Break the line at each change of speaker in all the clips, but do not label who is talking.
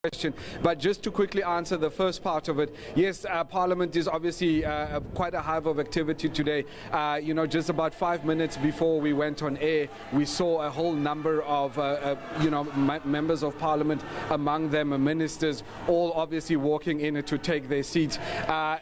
question. But just to quickly answer the first part of it, yes, Parliament is obviously quite a hive of activity today. Just about 5 minutes before we went on air, we saw a whole number of, members of Parliament, among them ministers, all obviously walking in to take their seats.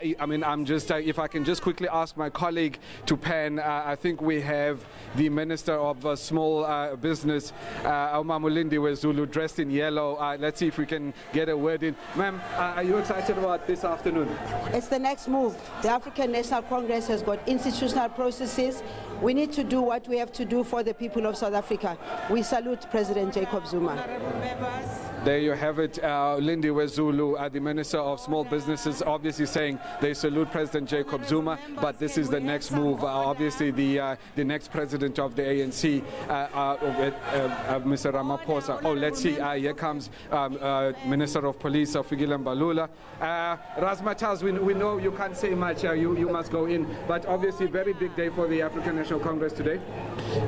If I can just quickly ask my colleague to pan, I think we have the Minister of Small Business, Umamulindi Wezulu, dressed in yellow. Let's see if we can get a word in. Ma'am, are you excited about this afternoon?
It's the next move. The African National Congress has got institutional processes. We need to do what we have to do for the people of South Africa. We salute President Jacob Zuma.
There you have it. Lindy Wezulu, the Minister of Small Businesses, obviously saying they salute President Jacob Zuma, but this is the next move. Obviously, the next president of the ANC, Mr. Ramaphosa. Oh, let's see. Here comes Minister of Police, Fikile Mbalula. Razmataz, we know you can't say much. You must go in. But obviously, very big day for the African National Congress today.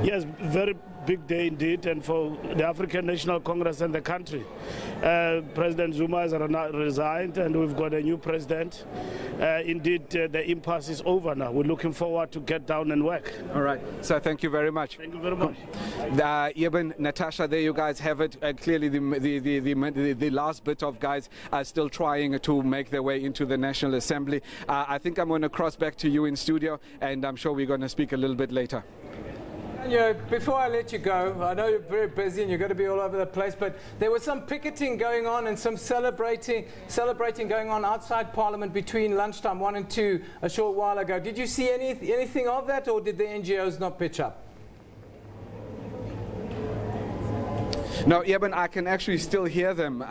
Yes, very big day indeed, and for the African National Congress and the country. President Zuma has resigned, and we've got a new president. Indeed, the impasse is over now. We're looking forward to get down and work.
All right, sir, thank you very much.
Thank you very much.
Eben, Natasha, there you guys have it. Clearly, the last bit of guys are still trying to make their way into the National Assembly. I think I'm going to cross back to you in studio, and I'm sure we're going to speak a little bit later.
Before I let you go, I know you're very busy and you're going to be all over the place, but there was some picketing going on and some celebrating going on outside Parliament between lunchtime 1 and 2 a short while ago. Did you see anything of that, or did the NGOs not pitch up?
No, Eben, I can actually still hear them.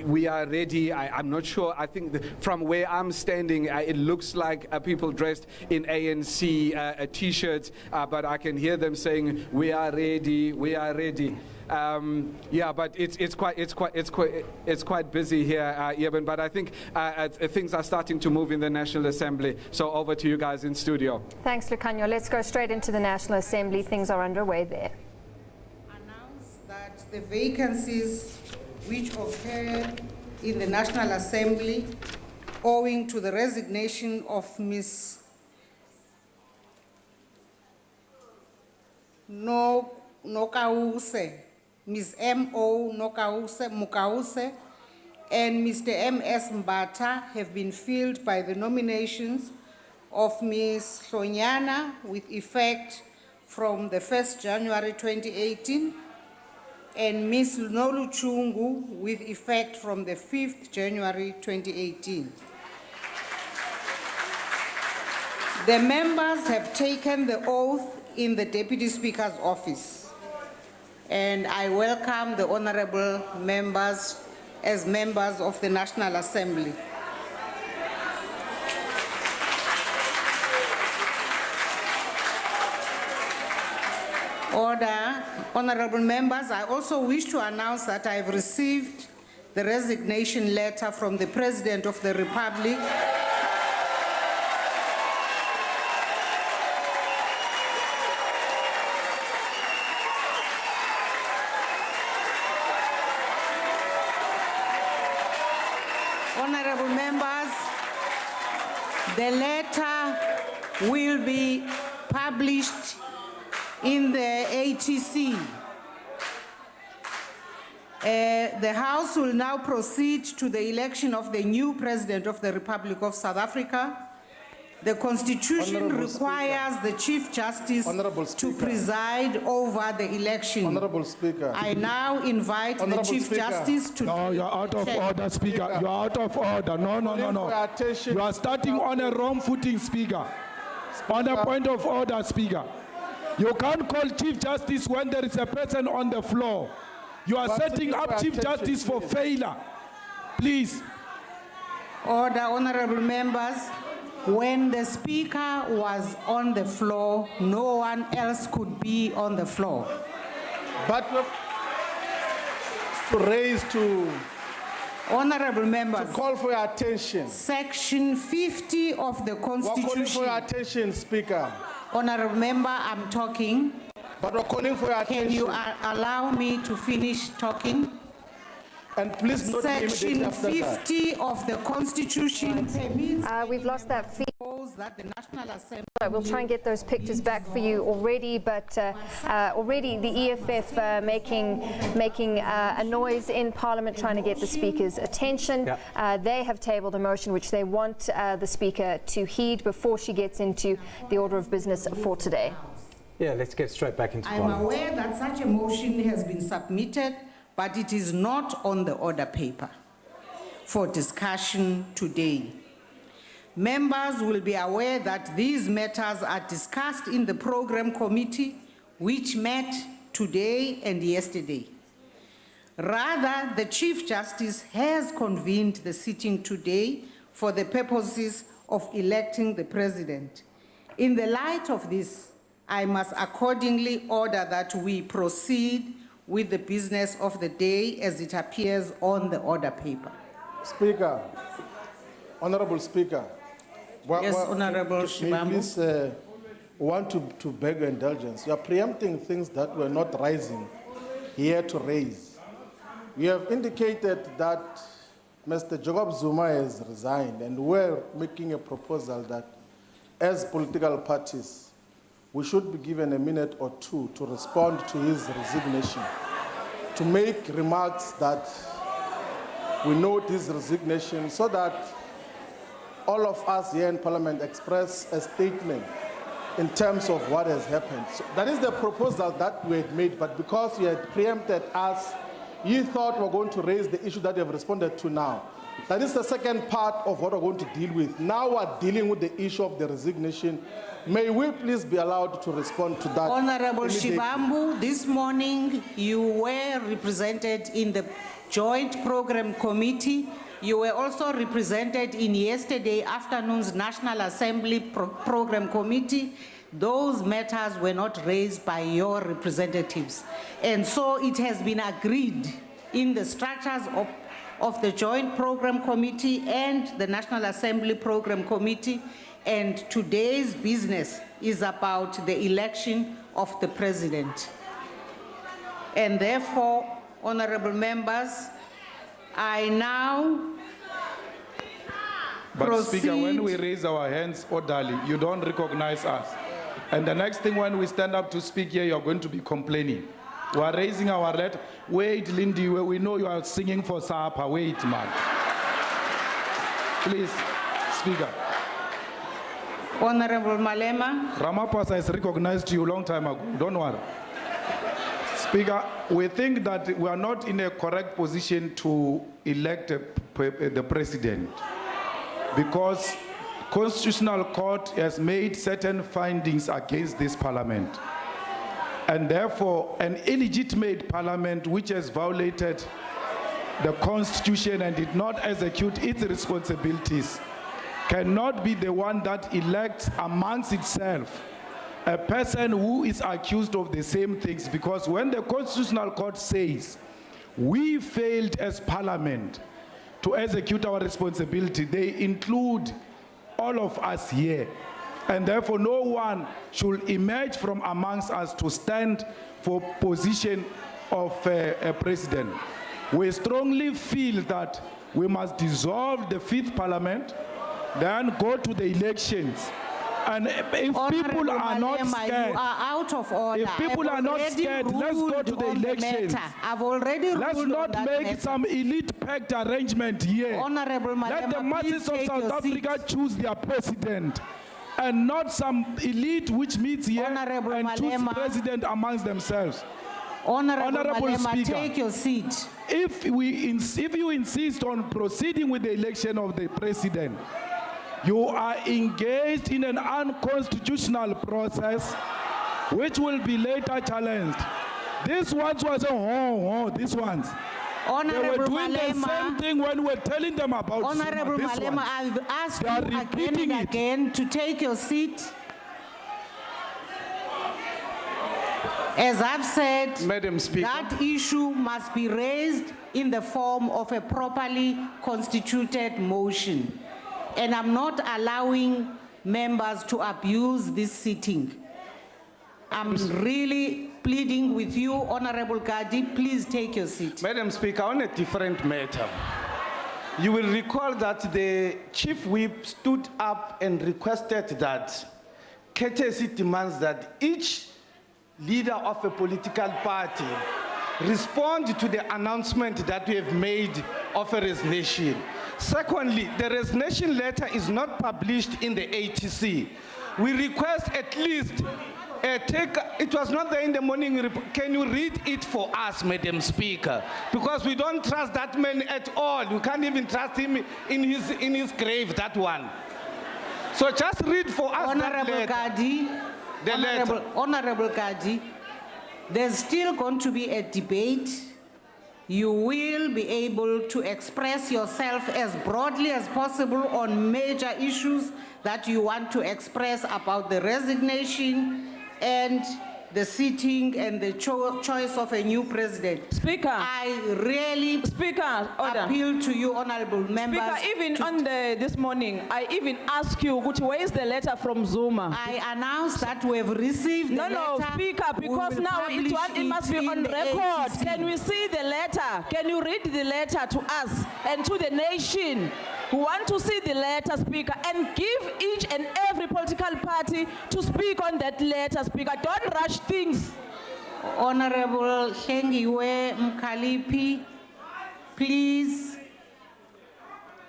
We are ready. I'm not sure. I think from where I'm standing, it looks like people dressed in ANC T-shirts, but I can hear them saying, "We are ready. We are ready." But it's quite busy here, Eben. But I think things are starting to move in the National Assembly. So over to you guys in studio.
Thanks, Lucanio. Let's go straight into the National Assembly. Things are underway there.
Announce that the vacancies which occurred in the National Assembly owing to the resignation of Ms. Nokause, Ms. M.O. Mukause, and Mr. M.S. Mbata have been filled by the nominations of Ms. Hlonyana with effect from the 1st January 2018, and Ms. Noluchungu with effect from the 5th January 2018. The members have taken the oath in the Deputy Speaker's office, and I welcome the honorable members as members of the National Assembly. Order. Honorable members, I also wish to announce that I have received the resignation letter from the President of the Republic Honorable members, the letter will be published in the ATC. The House will now proceed to the election of the new President of the Republic of South Africa. The Constitution requires the Chief Justice to preside over the election.
Honorable Speaker.
I now invite the Chief Justice to...
No, you're out of order, Speaker. You're out of order. No. You are starting on a wrong footing, Speaker. On a point of order, Speaker. You can't call Chief Justice when there is a person on the floor. You are setting up Chief Justice for failure. Please.
Order, honorable members. When the Speaker was on the floor, no one else could be on the floor.
But to raise to...
Honorable members.
To call for your attention.
Section 50 of the Constitution.
We're calling for your attention, Speaker.
Honorable member, I'm talking.
But we're calling for your attention.
Can you allow me to finish talking?
And please note
Section
immediately after that.
50 of the Constitution permits
We've lost that feed.
that the National Assembly.
We'll try and get those pictures back for you already, but already the EFF making a noise in Parliament trying to get the Speaker's attention. They have tabled a motion which they want the Speaker to heed before she gets into the order of business for today.
Yeah, let's get straight back into
I'm
Parliament.
aware that such a motion has been submitted, but it is not on the order paper for discussion today. Members will be aware that these matters are discussed in the program committee, which met today and yesterday. Rather, the Chief Justice has convened the sitting today for the purposes of electing the President. In the light of this, I must accordingly order that we proceed with the business of the day as it appears on the order paper.
Speaker, Honorable Speaker.
Yes, Honorable
may
Shibambu.
please want to beg your indulgence. You are preempting things that were not rising here to raise. We have indicated that Mr. Jacob Zuma has resigned, and we're making a proposal that as political parties, we should be given a minute or two to respond to his resignation, to make remarks that we note his resignation so that all of us here in Parliament express a statement in terms of what has happened. So that is the proposal that we had made, but because you had preempted us, you thought we were going to raise the issue that you have responded to now. That is the second part of what we're going to deal with. Now we're dealing with the issue of the resignation. May we please be allowed to respond to that?
Honorable
immediately.
Shibambu, this morning you were represented in the Joint Program Committee. You were also represented in yesterday afternoon's National Assembly Program Committee. Those matters were not raised by your representatives. And so it has been agreed in the structures of the Joint Program Committee and the National Assembly Program Committee. And today's business is about the election of the President. And therefore, honorable members, I now
But
proceed.
Speaker, when we raise our hands orderly, you don't recognize us. And the next thing when we stand up to speak here, you're going to be complaining. We are raising our letter. Wait, Lindy, we know you are singing for Sapa. Wait, man. Please, Speaker.
Honorable Malema.
Ramaphosa has recognized you a long time ago. Don't worry. Speaker, we think that we are not in a correct position to elect the President because Constitutional Court has made certain findings against this Parliament. And therefore, an illegitimate Parliament which has violated the Constitution and did not execute its responsibilities cannot be the one that elects amongst itself a person who is accused of the same things, because when the Constitutional Court says we failed as Parliament to execute our responsibility, they include all of us here. And therefore, no one should emerge from amongst us to stand for position of a president. We strongly feel that we must dissolve the 5th Parliament, then go to the elections. And if people are not scared,
you are out of order.
if people are not scared, let's go to the elections.
I've already
Let's
ruled
not
on that
make
matter.
some elite packed arrangement here.
Honorable
Let the
Malema,
masses
please
of
take
South
your
Africa
seat.
choose their president, and not some elite which meets here
Honorable
and choose
Malema.
president amongst themselves.
Honorable
Honorable
Malema,
Speaker.
take your seat.
If you insist on proceeding with the election of the president, you are engaged in an unconstitutional process which will be later challenged. This ones was this ones. They were
Honorable
doing the same
Malema,
thing when we were telling them about
Honorable
Zuma. This
Malema,
ones.
I've asked
They
you
are
again
repeating
and
it.
again to take your seat. As I've said,
Madam Speaker.
that issue must be raised in the form of a properly constituted motion. And I'm not allowing members to abuse this sitting. I'm really pleading with you, Honorable Gadi, please take your seat.
Madam Speaker, on a different matter, you will recall that the Chief Whip stood up and requested that courtesy demands that each leader of a political party respond to the announcement that we have made of a resignation. Secondly, the resignation letter is not published in the ATC. We request at least it was not there in the morning. Can you read it for us, Madam Speaker? Because we don't trust that man at all. We can't even trust him in his grave, that one. So just read for us
Honorable Gadi, Honorable Gadi, there's still going to be a debate. You will be able to express yourself as broadly as possible on major issues that you want to express about the resignation and the sitting and the choice of a new president.
Speaker.
I really appeal to you, honorable members.
Speaker, even on this morning, I even asked you, where is the letter from Zuma?
I announced that we have received the letter.
No, Speaker, because now it must be on record. Can we see the letter? Can you read the letter to us and to the nation? We want to see the letter, Speaker, and give each and every political party to speak on that letter, Speaker. Don't rush things.
Honorable Hlengiwe Mkhalipi, please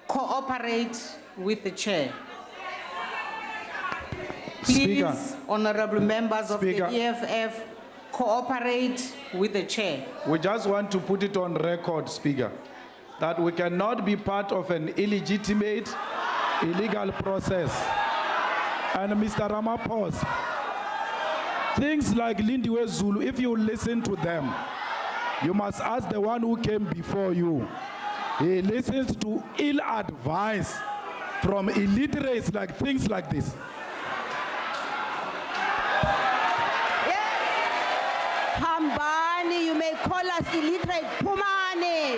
cooperate with the chair. Please,
Speaker.
honorable members
Speaker.
of the EFF, cooperate with the chair.
We just want to put it on record, Speaker, that we cannot be part of an illegitimate, illegal process. And Mr. Ramaphosa, things like Lindiwe Zulu, if you listen to them, you must ask the one who came before you. He listens to ill advice from illiterates, like things like this.
Hambani, you may call us illiterate. Pumani,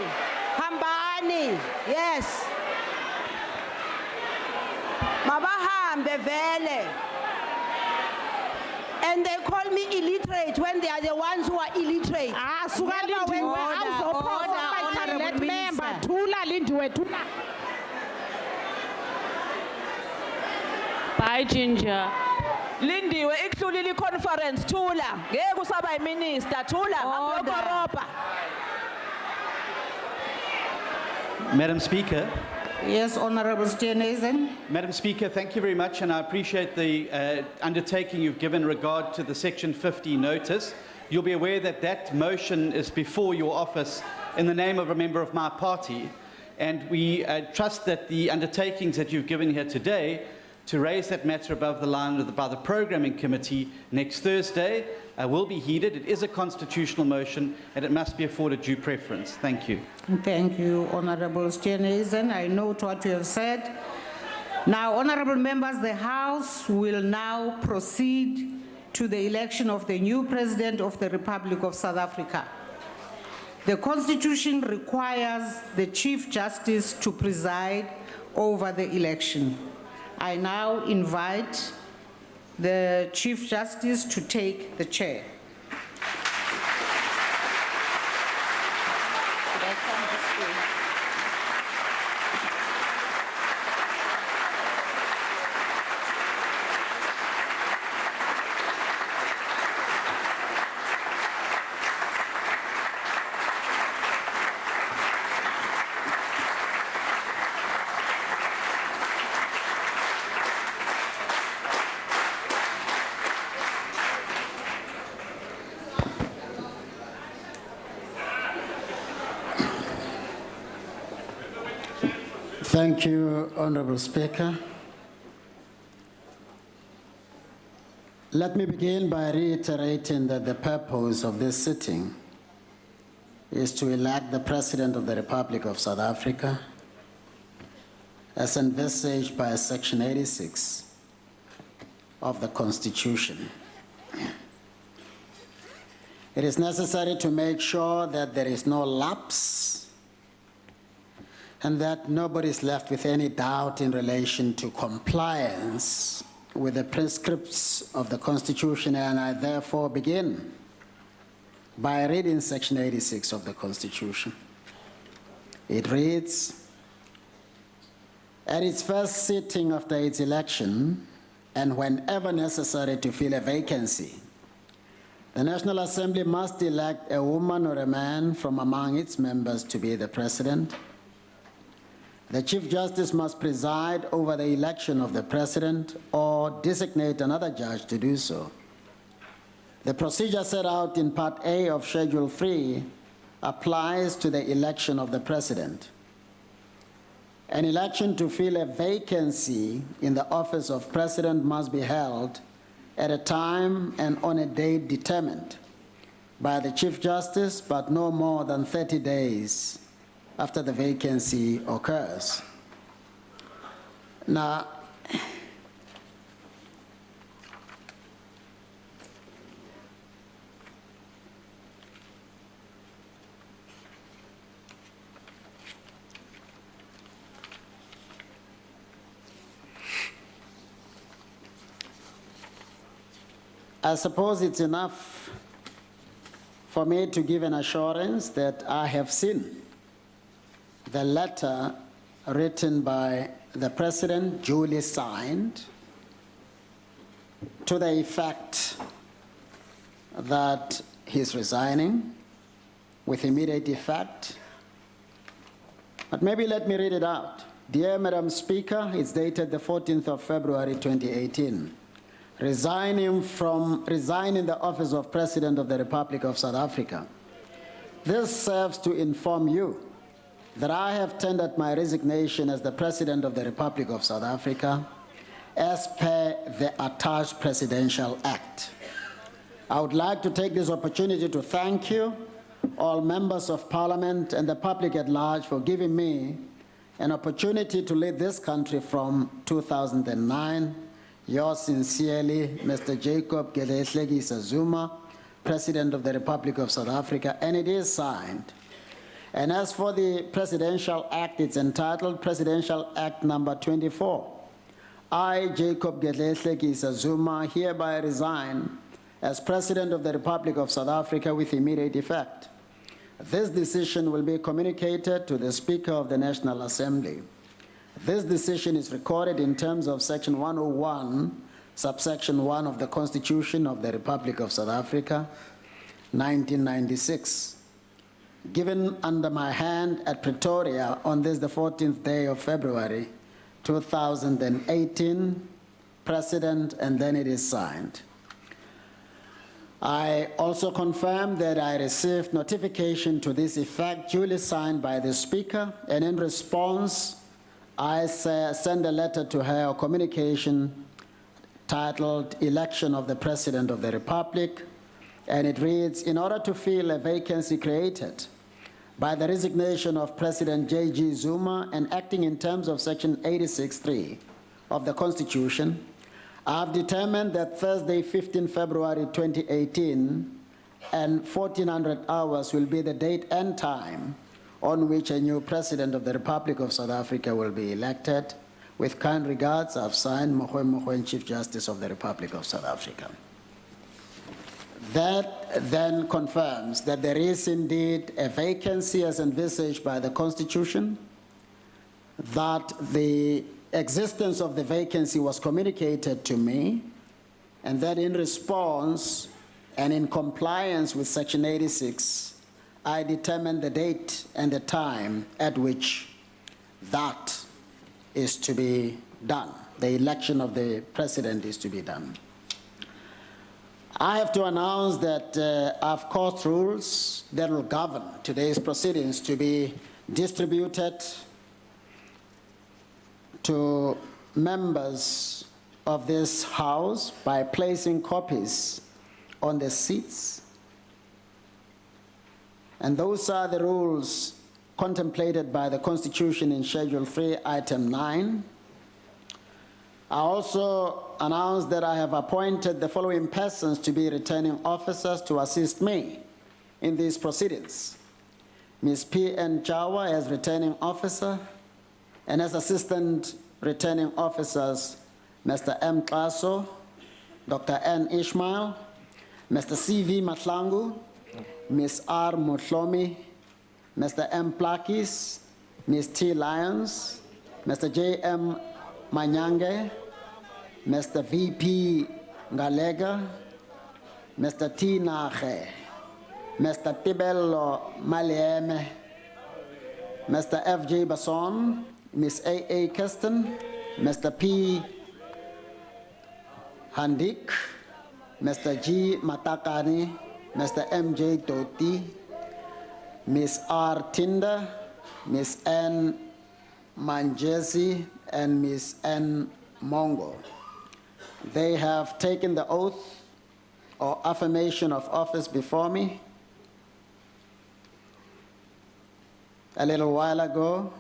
Hambani, yes. Mabahambe vele. And they call me illiterate when they are the ones who are illiterate.
Bye, Ginger. Lindiwe ikhulile conference thula ngeke usaba minister thula ngiyokoropa.
Madam Speaker.
Yes, Honorable Steenhuisen.
Madam Speaker, thank you very much, and I appreciate the undertaking you've given regard to the Section 50 notice. You'll be aware that that motion is before your office in the name of a member of my party, and we trust that the undertakings that you've given here today to raise that matter above the line by the Programming Committee next Thursday will be heeded. It is a constitutional motion and it must be afforded due preference. Thank you.
Thank you, Honorable Steenhuisen. I note what you have said. Now, honorable members, the House will now proceed to the election of the new President of the Republic of South Africa. The Constitution requires the Chief Justice to preside over the election. I now invite the Chief Justice to take the chair.
Thank you, Honorable Speaker. Let me begin by reiterating that the purpose of this sitting is to elect the President of the Republic of South Africa as envisaged by Section 86 of the Constitution. It is necessary to make sure that there is no lapse and that nobody is left with any doubt in relation to compliance with the prescripts of the Constitution, and I therefore begin by reading Section 86 of the Constitution. It reads, at its first sitting after its election, and whenever necessary to fill a vacancy, the National Assembly must elect a woman or a man from among its members to be the president. The Chief Justice must preside over the election of the president or designate another judge to do so. The procedure set out in Part A of Schedule 3 applies to the election of the president. An election to fill a vacancy in the office of president must be held at a time and on a date determined by the Chief Justice, but no more than 30 days after the vacancy occurs. Now, I suppose it's enough for me to give an assurance that I have seen the letter written by the President, duly signed, to the effect that he's resigning with immediate effect. But maybe let me read it out. Dear Madam Speaker, it's dated the 14th of February 2018. Resigning the office of President of the Republic of South Africa. This serves to inform you that I have tendered my resignation as the President of the Republic of South Africa as per the attached Presidential Act. I would like to take this opportunity to thank you, all members of Parliament and the public at large, for giving me an opportunity to lead this country from 2009. Yours sincerely, Mr. Jacob Gedleyihlekisa Zuma, President of the Republic of South Africa, and it is signed. And as for the Presidential Act, it's entitled Presidential Act number 24. I, Jacob Gedleyihlekisa Zuma, hereby resign as President of the Republic of South Africa with immediate effect. This decision will be communicated to the Speaker of the National Assembly. This decision is recorded in terms of Section 101, subsection 1 of the Constitution of the Republic of South Africa, 1996. Given under my hand at Pretoria on this, the 14th day of February, 2018, President, and then it is signed. I also confirm that I received notification to this effect duly signed by the Speaker, and in response, I send a letter to her, a communication titled Election of the President of the Republic, and it reads, in order to fill a vacancy created by the resignation of President J.G. Zuma and acting in terms of Section 86(3) of the Constitution, I have determined that Thursday, 15 February 2018, and 1400 hours will be the date and time on which a new President of the Republic of South Africa will be elected. With kind regards, I've signed, Mogoeng, Chief Justice of the Republic of South Africa. That then confirms that there is indeed a vacancy as envisaged by the Constitution, that the existence of the vacancy was communicated to me, and that in response and in compliance with Section 86, I determined the date and the time at which that is to be done. The election of the president is to be done. I have to announce that I've caused rules that will govern today's proceedings to be distributed to members of this House by placing copies on the seats. And those are the rules contemplated by the Constitution in Schedule 3, Item 9. I also announce that I have appointed the following persons to be returning officers to assist me in these proceedings. Ms. P.N. Chawa as returning officer, and as assistant returning officers, Mr. M. Klaso, Dr. N. Ishmael, Mr. C.V. Matlangu, Ms. R. Mutlomi, Mr. M. Plakis, Ms. T. Lyons, Mr. J. M. Manyange, Mr. V.P. Ngalega, Mr. T. Nache, Mr. Tibello Malieme, Mr. F.J. Basson, Ms. A.A. Kirsten, Mr. P. Handik, Mr. G. Matakani, Mr. M.J. Toti, Ms. R. Tinder, Ms. N. Manjesi, and Ms. N. Mongo. They have taken the oath or affirmation of office before me a little while ago.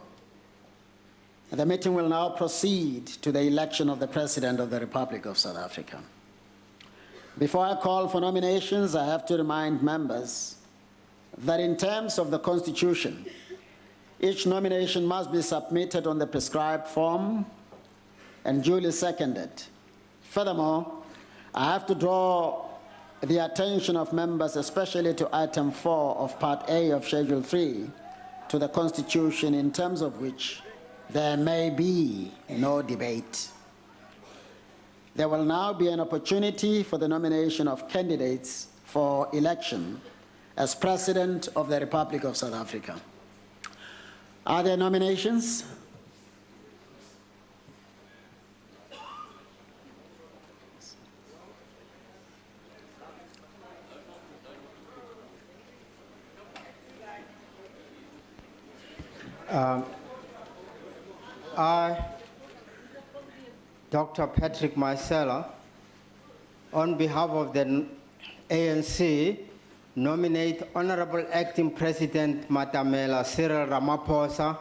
The meeting will now proceed to the election of the President of the Republic of South Africa. Before I call for nominations, I have to remind members that in terms of the Constitution, each nomination must be submitted on the prescribed form and duly seconded. Furthermore, I have to draw the attention of members, especially to item 4 of Part A of Schedule 3 to the Constitution, in terms of which there may be no debate. There will now be an opportunity for the nomination of candidates for election as President of the Republic of South Africa. Are there nominations?
I, Dr. Patrick Maisela, on behalf of the ANC, nominate Honorable Acting President Matamela Cyril Ramaphosa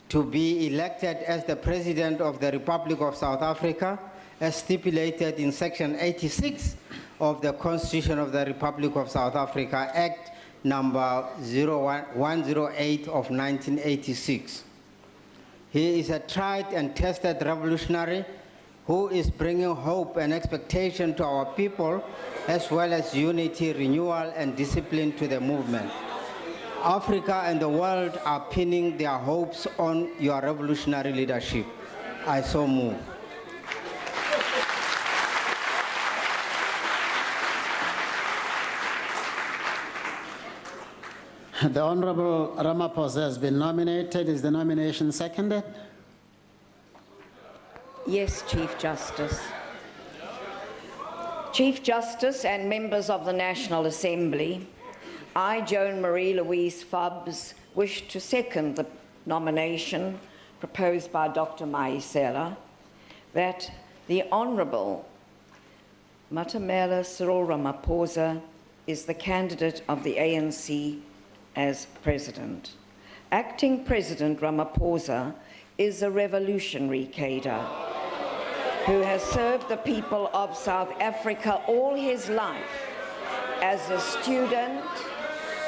to be elected as the President of the Republic of South Africa, as stipulated in Section 86 of the Constitution of the Republic of South Africa, Act number 108 of 1986. He is a tried and tested revolutionary who is bringing hope and expectation to our people, as well as unity, renewal, and discipline to the movement. Africa and the world are pinning their hopes on your revolutionary leadership. I so move.
The Honorable Ramaphosa has been nominated. Is the nomination seconded?
Yes, Chief Justice. Chief Justice and members of the National Assembly, I, Joan Marie Louise Fubbs, wish to second the nomination proposed by Dr. Maisela that the Honourable Matamela Cyril Ramaphosa is the candidate of the ANC as President. Acting President Ramaphosa is a revolutionary cadre who has served the people of South Africa all his life as a student,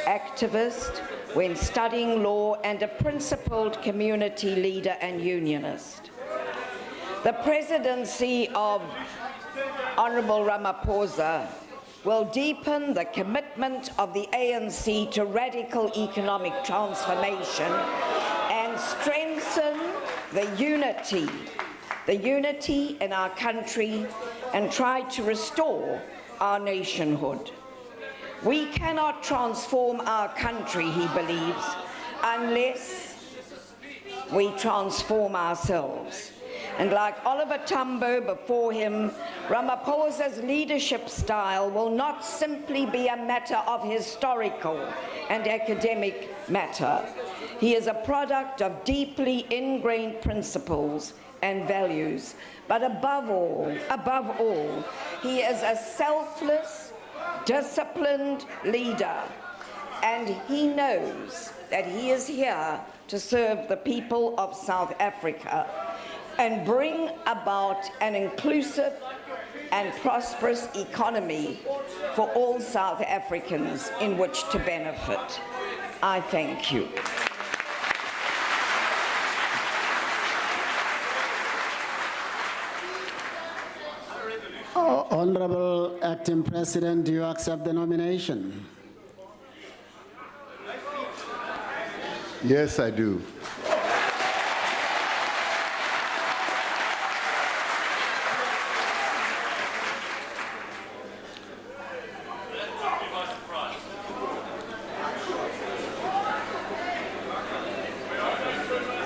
activist, when studying law, and a principled community leader and unionist. The presidency of Honourable Ramaphosa will deepen the commitment of the ANC to radical economic transformation and strengthen the unity in our country, and try to restore our nationhood. We cannot transform our country, he believes, unless we transform ourselves. And like Oliver Tambo before him, Ramaphosa's leadership style will not simply be a matter of historical and academic matter. He is a product of deeply ingrained principles and values, but above all, he is a selfless, disciplined leader, and he knows that he is here to serve the people of South Africa and bring about an inclusive and prosperous economy for all South Africans in which to benefit. I thank you.
Honorable Acting President, do you accept the nomination?
Yes, I do.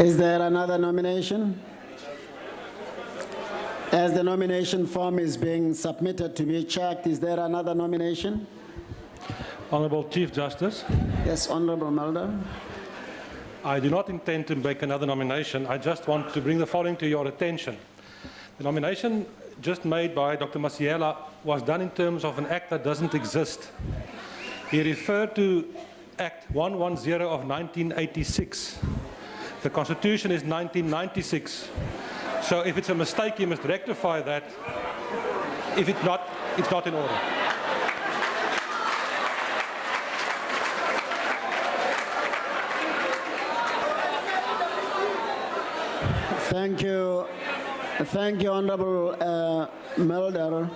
Is there another nomination? As the nomination form is being submitted to be checked, is there another nomination?
Honourable Chief Justice.
Yes, Honourable Mulder.
I do not intend to make another nomination. I just want to bring the following to your attention. The nomination just made by Dr. Masiela was done in terms of an act that doesn't exist. He referred to Act 110 of 1986. The Constitution is 1996. So if it's a mistake, you must rectify that. If it's not in order.
Thank you. Thank you, Honourable Mulder.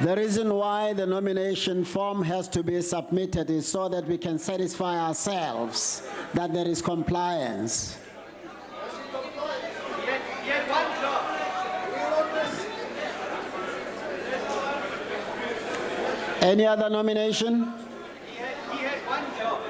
The reason why the nomination form has to be submitted is so that we can satisfy ourselves that there is compliance. Any other nomination?
He had one job.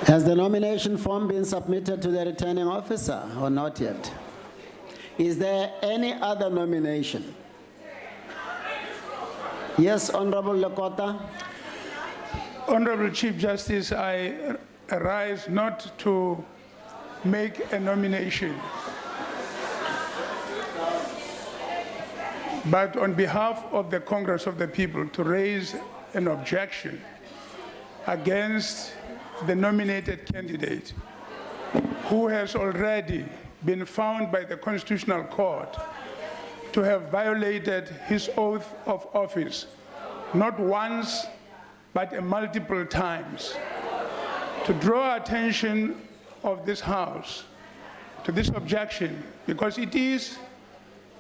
Has the nomination form been submitted to the returning officer or not yet? Is there any other nomination? Yes, Honorable Lekota.
Honorable Chief Justice, I arise not to make a nomination, but on behalf of the Congress of the People to raise an objection against the nominated candidate who has already been found by the Constitutional Court to have violated his oath of office, not once, but multiple times. To draw attention of this House to this objection, because it is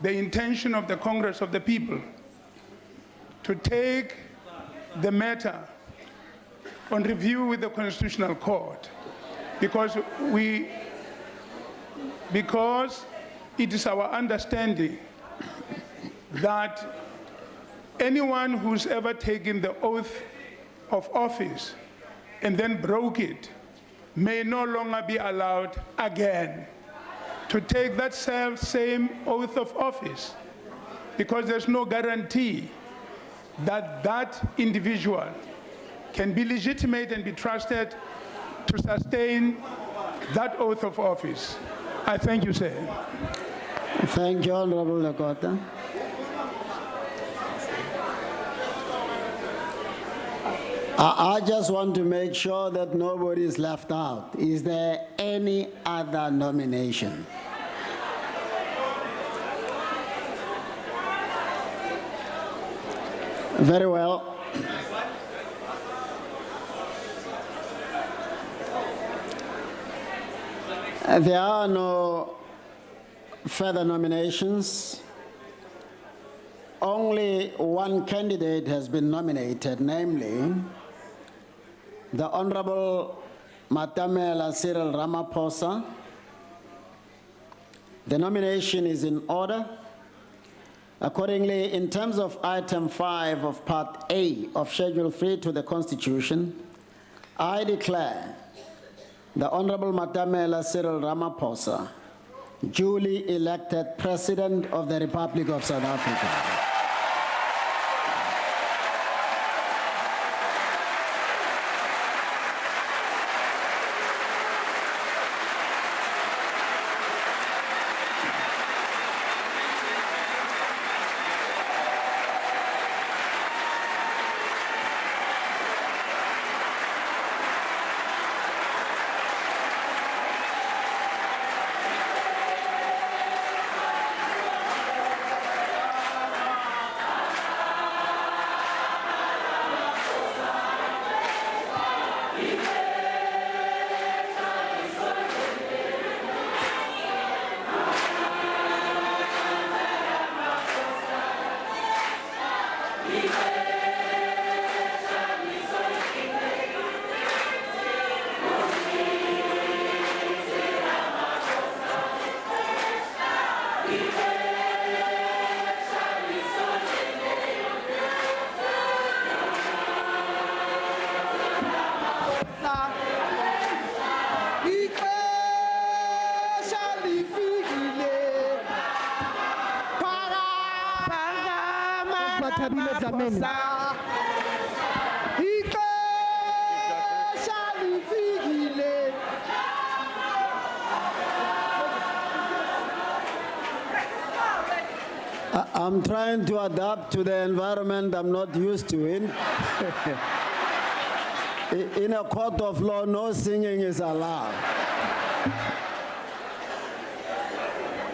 the intention of the Congress of the People to take the matter on review with the Constitutional Court, because it is our understanding that anyone who's ever taken the oath of office and then broke it may no longer be allowed again to take that same oath of office, because there's no guarantee that that individual can be legitimate and be trusted to sustain that oath of office. I thank you, sir.
Thank you, Honorable Lekota. I just want to make sure that nobody is left out. Is there any other nomination? Very well. There are no further nominations. Only one candidate has been nominated, namely the Honorable Matamela Cyril Ramaphosa. The nomination is in order. Accordingly, in terms of item 5 of Part A of Schedule 3 to the Constitution, I declare the Honorable Matamela Cyril Ramaphosa duly elected President of the Republic of South Africa.
Thabile Dlamini.
I'm trying to adapt to the environment I'm not used to in. In a court of law, no singing is allowed.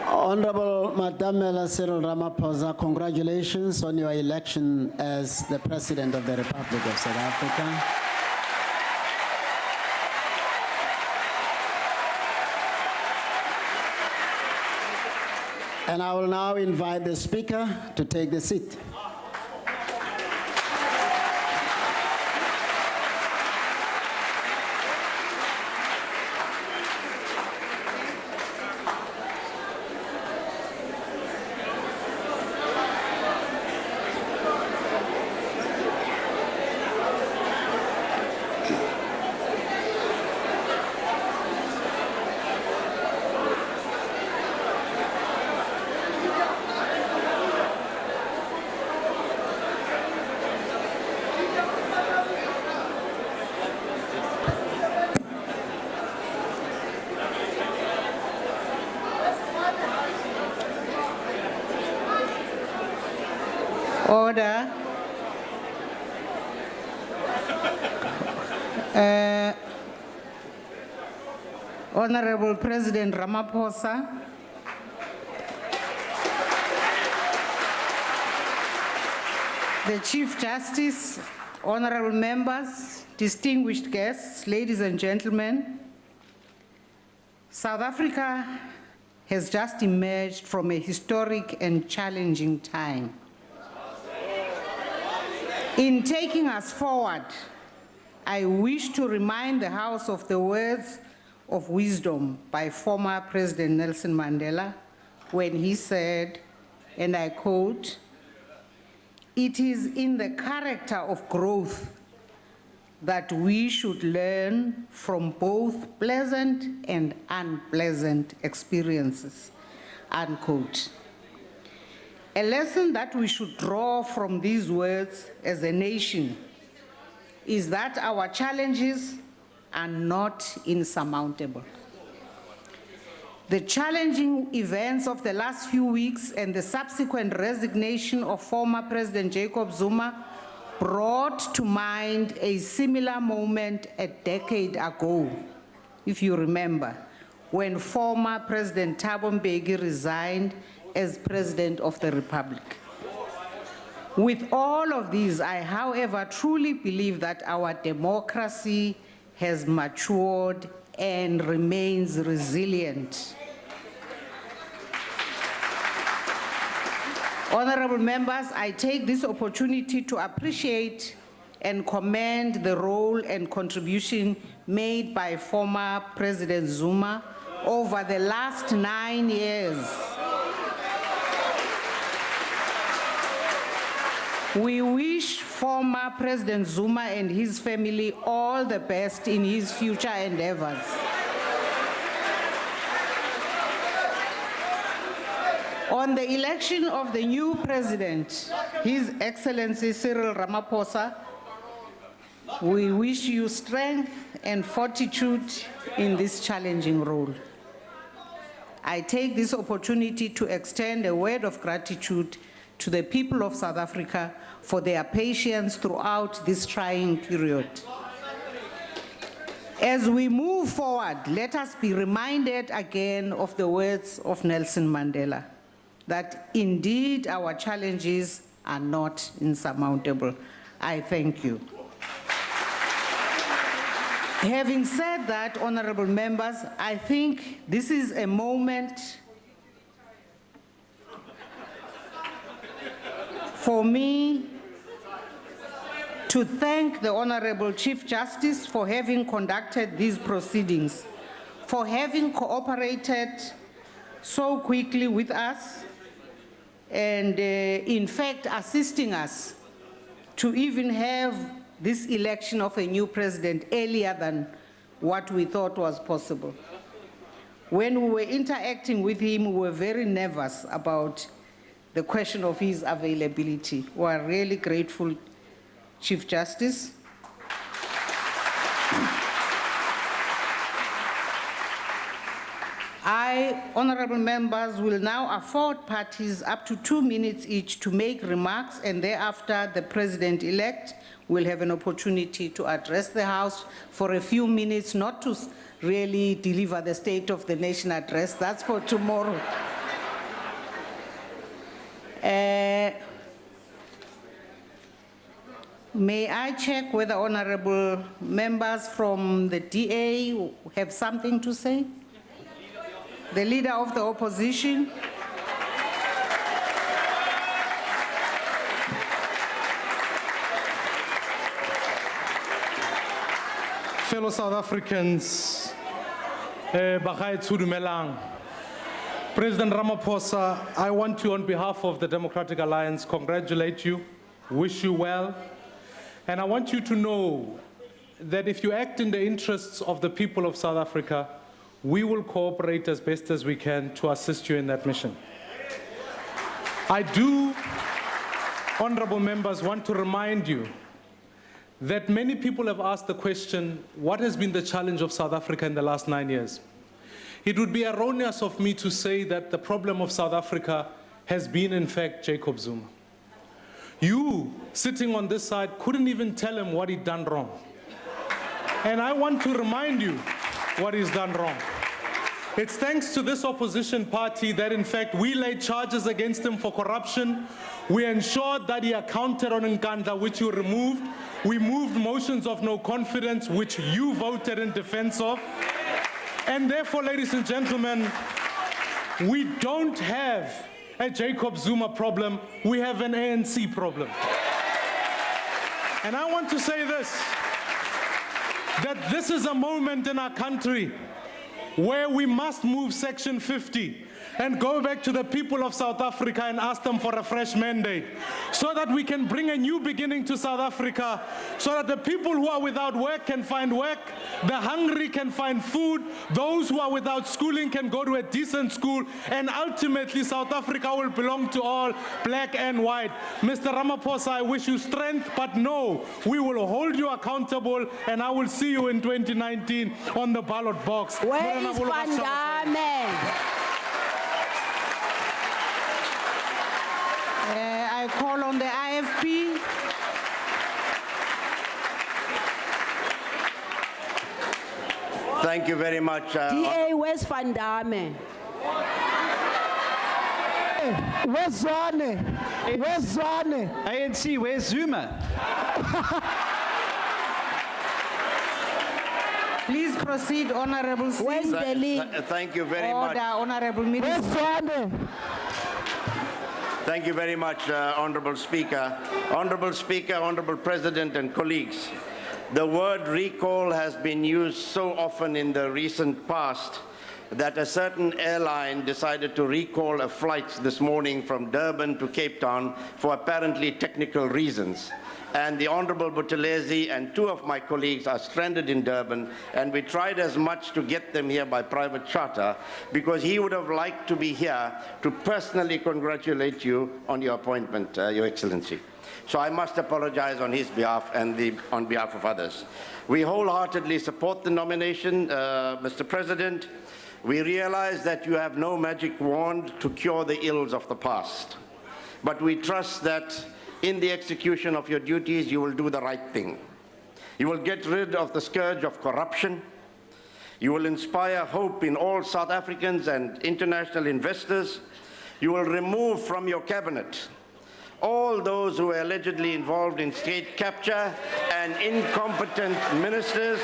Honorable Matamela Cyril Ramaphosa, congratulations on your election as the President of the Republic of South Africa. And I will now invite the Speaker to take the seat.
Order. Honorable President Ramaphosa, the Chief Justice, honorable members, distinguished guests, ladies and gentlemen, South Africa has just emerged from a historic and challenging time. In taking us forward, I wish to remind the House of the words of wisdom by former President Nelson Mandela when he said, and I quote, "It is in the character of growth that we should learn from both pleasant and unpleasant experiences," unquote. A lesson that we should draw from these words as a nation is that our challenges are not insurmountable. The challenging events of the last few weeks and the subsequent resignation of former President Jacob Zuma brought to mind a similar moment a decade ago, if you remember, when former President Thabo Mbeki resigned as President of the Republic. With all of these, I, however, truly believe that our democracy has matured and remains resilient. Honorable members, I take this opportunity to appreciate and commend the role and contribution made by former President Zuma over the last 9 years. We wish former President Zuma and his family all the best in his future endeavors. On the election of the new president, His Excellency Cyril Ramaphosa, we wish you strength and fortitude in this challenging role. I take this opportunity to extend a word of gratitude to the people of South Africa for their patience throughout this trying period. As we move forward, let us be reminded again of the words of Nelson Mandela, that indeed our challenges are not insurmountable. I thank you. Having said that, honorable members, I think this is a moment for me to thank the Honorable Chief Justice for having conducted these proceedings, for having cooperated so quickly with us, and in fact assisting us to even have this election of a new president earlier than what we thought was possible. When we were interacting with him, we were very nervous about the question of his availability. We are really grateful, Chief Justice. Honorable members, will now afford parties up to 2 minutes each to make remarks, and thereafter the President-elect will have an opportunity to address the House for a few minutes, not to really deliver the State of the Nation address. That's for tomorrow. May I check whether honorable members from the DA have something to say? The Leader of the Opposition.
Fellow South Africans, bagaetsho dumelang. President Ramaphosa, I want to, on behalf of the Democratic Alliance, congratulate you, wish you well, and I want you to know that if you act in the interests of the people of South Africa, we will cooperate as best as we can to assist you in that mission. I do, honorable members, want to remind you that many people have asked the question, what has been the challenge of South Africa in the last 9 years? It would be erroneous of me to say that the problem of South Africa has been, in fact, Jacob Zuma. You, sitting on this side, couldn't even tell him what he'd done wrong. And I want to remind you what he's done wrong. It's thanks to this opposition party that, in fact, we laid charges against him for corruption. We ensured that he accounted on Nkandla, which you removed. We moved motions of no confidence, which you voted in defense of. And therefore, ladies and gentlemen, we don't have a Jacob Zuma problem, we have an ANC problem. And I want to say this, that this is a moment in our country where we must move Section 50 and go back to the people of South Africa and ask them for a fresh mandate so that we can bring a new beginning to South Africa, so that the people who are without work can find work, the hungry can find food, those who are without schooling can go to a decent school, and ultimately South Africa will belong to all, black and white. Mr. Ramaphosa, I wish you strength, but no, we will hold you accountable, and I will see you in 2019 on the ballot box.
Where is Van Damme?
I call on the IFP.
Thank you very much.
DA, where's Van Damme?
Where's Zwane? Where's Zwane?
ANC, where's Zuma?
Please proceed, Honorable Singh.
Where's the lead?
Thank you very much.
Order, Honorable Minister.
Where's Zwane?
Thank you very much, Honorable Speaker. Honorable Speaker, Honorable President and colleagues, the word recall has been used so often in the recent past that a certain airline decided to recall a flight this morning from Durban to Cape Town for apparently technical reasons. And the Honorable Buthelezi and two of my colleagues are stranded in Durban, and we tried as much to get them here by private charter because he would have liked to be here to personally congratulate you on your appointment, Your Excellency. So I must apologize on his behalf and on behalf of others. We wholeheartedly support the nomination, Mr. President. We realize that you have no magic wand to cure the ills of the past, but we trust that in the execution of your duties, you will do the right thing. You will get rid of the scourge of corruption. You will inspire hope in all South Africans and international investors. You will remove from your cabinet all those who were allegedly involved in state capture and incompetent ministers.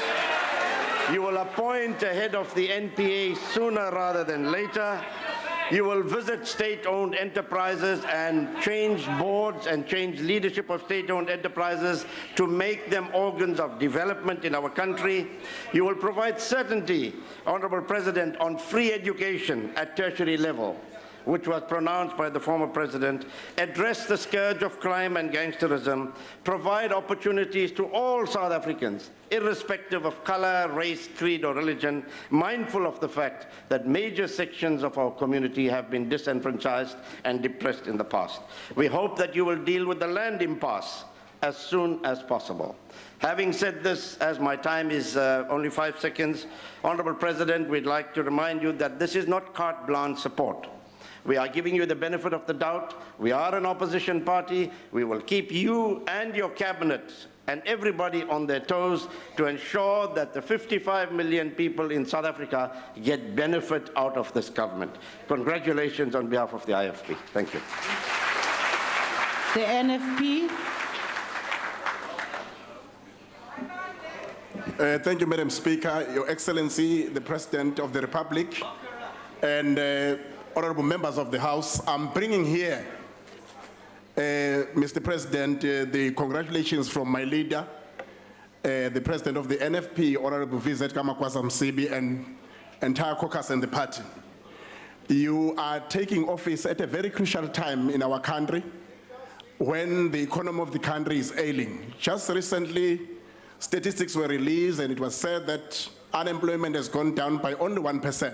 You will appoint a head of the NPA sooner rather than later. You will visit state-owned enterprises and change boards and change leadership of state-owned enterprises to make them organs of development in our country. You will provide certainty, Honorable President, on free education at tertiary level. which was pronounced by the former president, address the scourge of crime and gangsterism, provide opportunities to all South Africans, irrespective of color, race, creed, or religion, mindful of the fact that major sections of our community have been disenfranchised and depressed in the past. We hope that you will deal with the land impasse as soon as possible. Having said this, as my time is only 5 seconds, Honorable President, we'd like to remind you that this is not carte blanche support. We are giving you the benefit of the doubt. We are an opposition party. We will keep you and your cabinet and everybody on their toes to ensure that the 55 million people in South Africa get benefit out of this government. Congratulations on behalf of the IFP. Thank you.
The NFP.
Thank you, Madam Speaker, Your Excellency, the President of the Republic, and honorable members of the House. I'm bringing here, Mr. President, the congratulations from my leader, the President of the NFP, Honorable VZ Kamakwasa Msibi, and entire caucus and the party. You are taking office at a very crucial time in our country when the economy of the country is ailing. Just recently, statistics were released and it was said that unemployment has gone down by only 1%,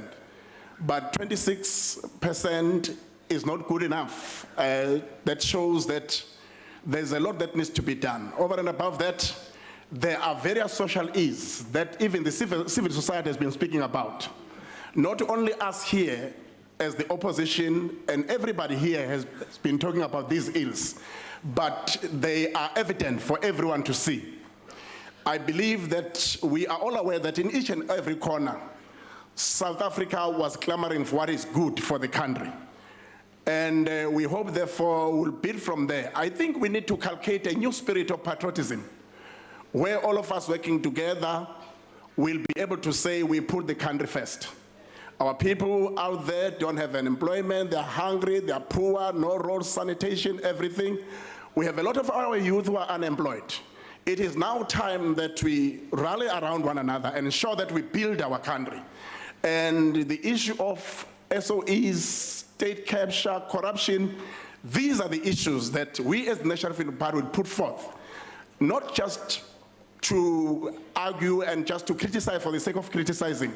but 26% is not good enough. That shows that there's a lot that needs to be done. Over and above that, there are various social ills that even the civil society has been speaking about. Not only us here as the opposition, and everybody here has been talking about these ills, but they are evident for everyone to see. I believe that we are all aware that in each and every corner, South Africa was clamoring for what is good for the country. And we hope, therefore, we'll build from there. I think we need to cultivate a new spirit of patriotism, where all of us working together will be able to say we put the country first. Our people out there don't have an employment, they're hungry, they're poor, no roads, sanitation, everything. We have a lot of our youth who are unemployed. It is now time that we rally around one another and ensure that we build our country. And the issue of SOEs, state capture, corruption, these are the issues that we as the National Freedom Party would put forth, not just to argue and just to criticize for the sake of criticizing,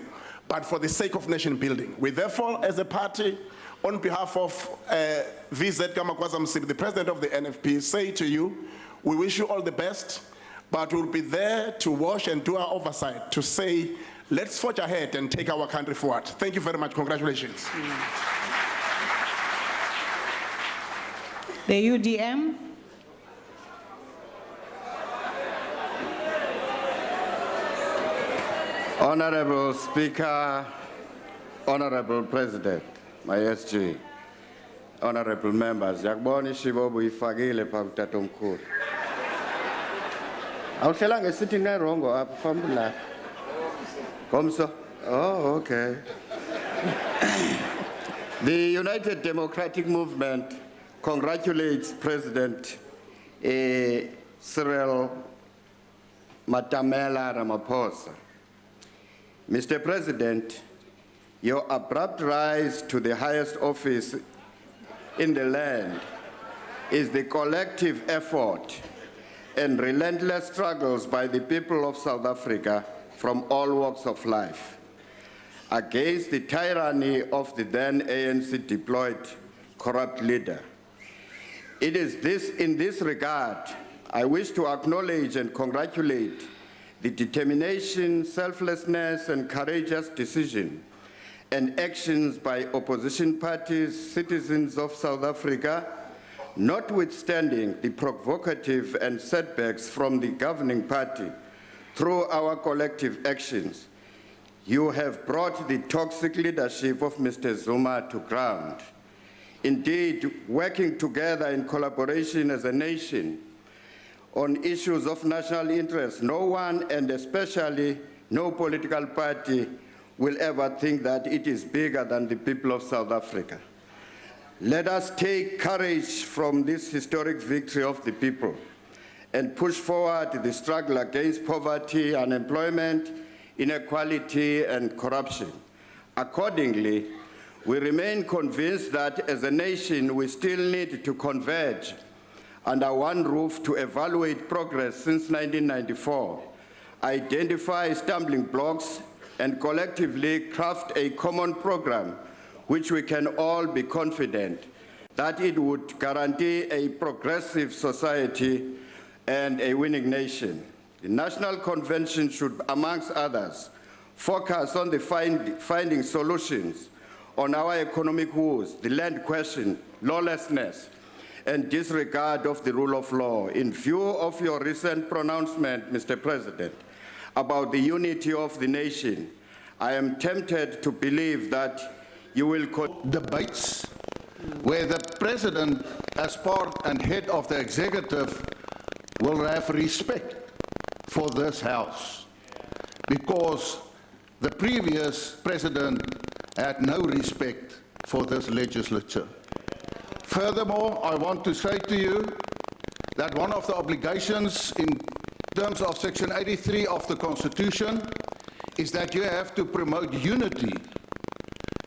but for the sake of nation building. We therefore, as a party, on behalf of VZ Kamakwasa Msibi, the President of the NFP, say to you, we wish you all the best, but we'll be there to watch and do our oversight, to say, let's forge ahead and take our country forward. Thank you very much. Congratulations.
The UDM.
Honorable Speaker, Honorable President, my SG, honorable members, yakubona ishibobu ifakile pha kutatomkhulu. Awuhlelanga sitting there wrong apha phambili la. Komso? Oh, okay. The United Democratic Movement congratulates President Cyril Matamela Ramaphosa. Mr. President, your abrupt rise to the highest office in the land is the collective effort and relentless struggles by the people of South Africa from all walks of life against the tyranny of the then ANC deployed corrupt leader. It is in this regard, I wish to acknowledge and congratulate the determination, selflessness, and courageous decision and actions by opposition parties, citizens of South Africa, notwithstanding the provocative and setbacks from the governing party. Through our collective actions, you have brought the toxic leadership of Mr. Zuma to ground. Indeed, working together in collaboration as a nation on issues of national interest, no one, and especially no political party, will ever think that it is bigger than the people of South Africa. Let us take courage from this historic victory of the people and push forward the struggle against poverty, unemployment, inequality, and corruption. Accordingly, We remain convinced that as a nation, we still need to converge under one roof to evaluate progress since 1994, identify stumbling blocks, and collectively craft a common program which we can all be confident that it would guarantee a progressive society and a winning nation. The National Convention should, amongst others, focus on the finding solutions on our economic woes, the land question, lawlessness, and disregard of the rule of law. In view of your recent pronouncement, Mr. President, about the unity of the nation, I am tempted to believe that you will
debates where the President, as part and head of the executive, will have respect for this House, because the previous President had no respect for this legislature. Furthermore, I want to say to you that one of the obligations in terms of Section 83 of the Constitution is that you have to promote unity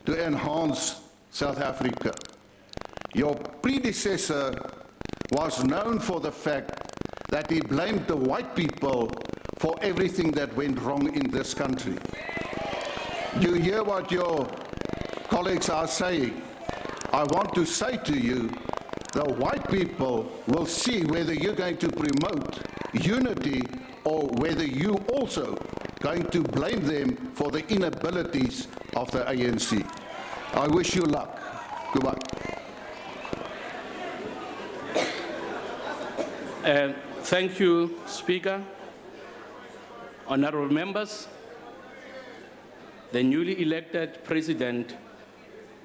to enhance South Africa. Your predecessor was known for the fact that he blamed the white people for everything that went wrong in this country. You hear what your colleagues are saying. I want to say to you, the white people will see whether you're going to promote unity or whether you also going to blame them for the inabilities of the ANC. I wish you luck. Goodbye.
Thank you, Speaker. Honorable members, the newly elected President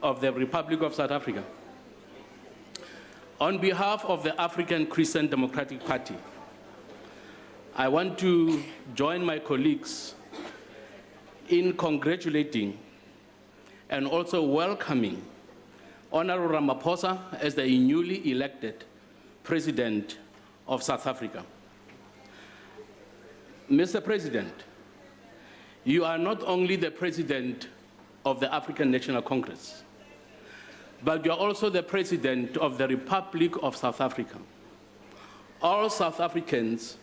of the Republic of South Africa. On behalf of the African Christian Democratic Party, I want to join my colleagues in congratulating and also welcoming Honorable Ramaphosa as the newly elected President of South Africa. Mr. President, you are not only the President of the African National Congress, but you are also the President of the Republic of South Africa. All South Africans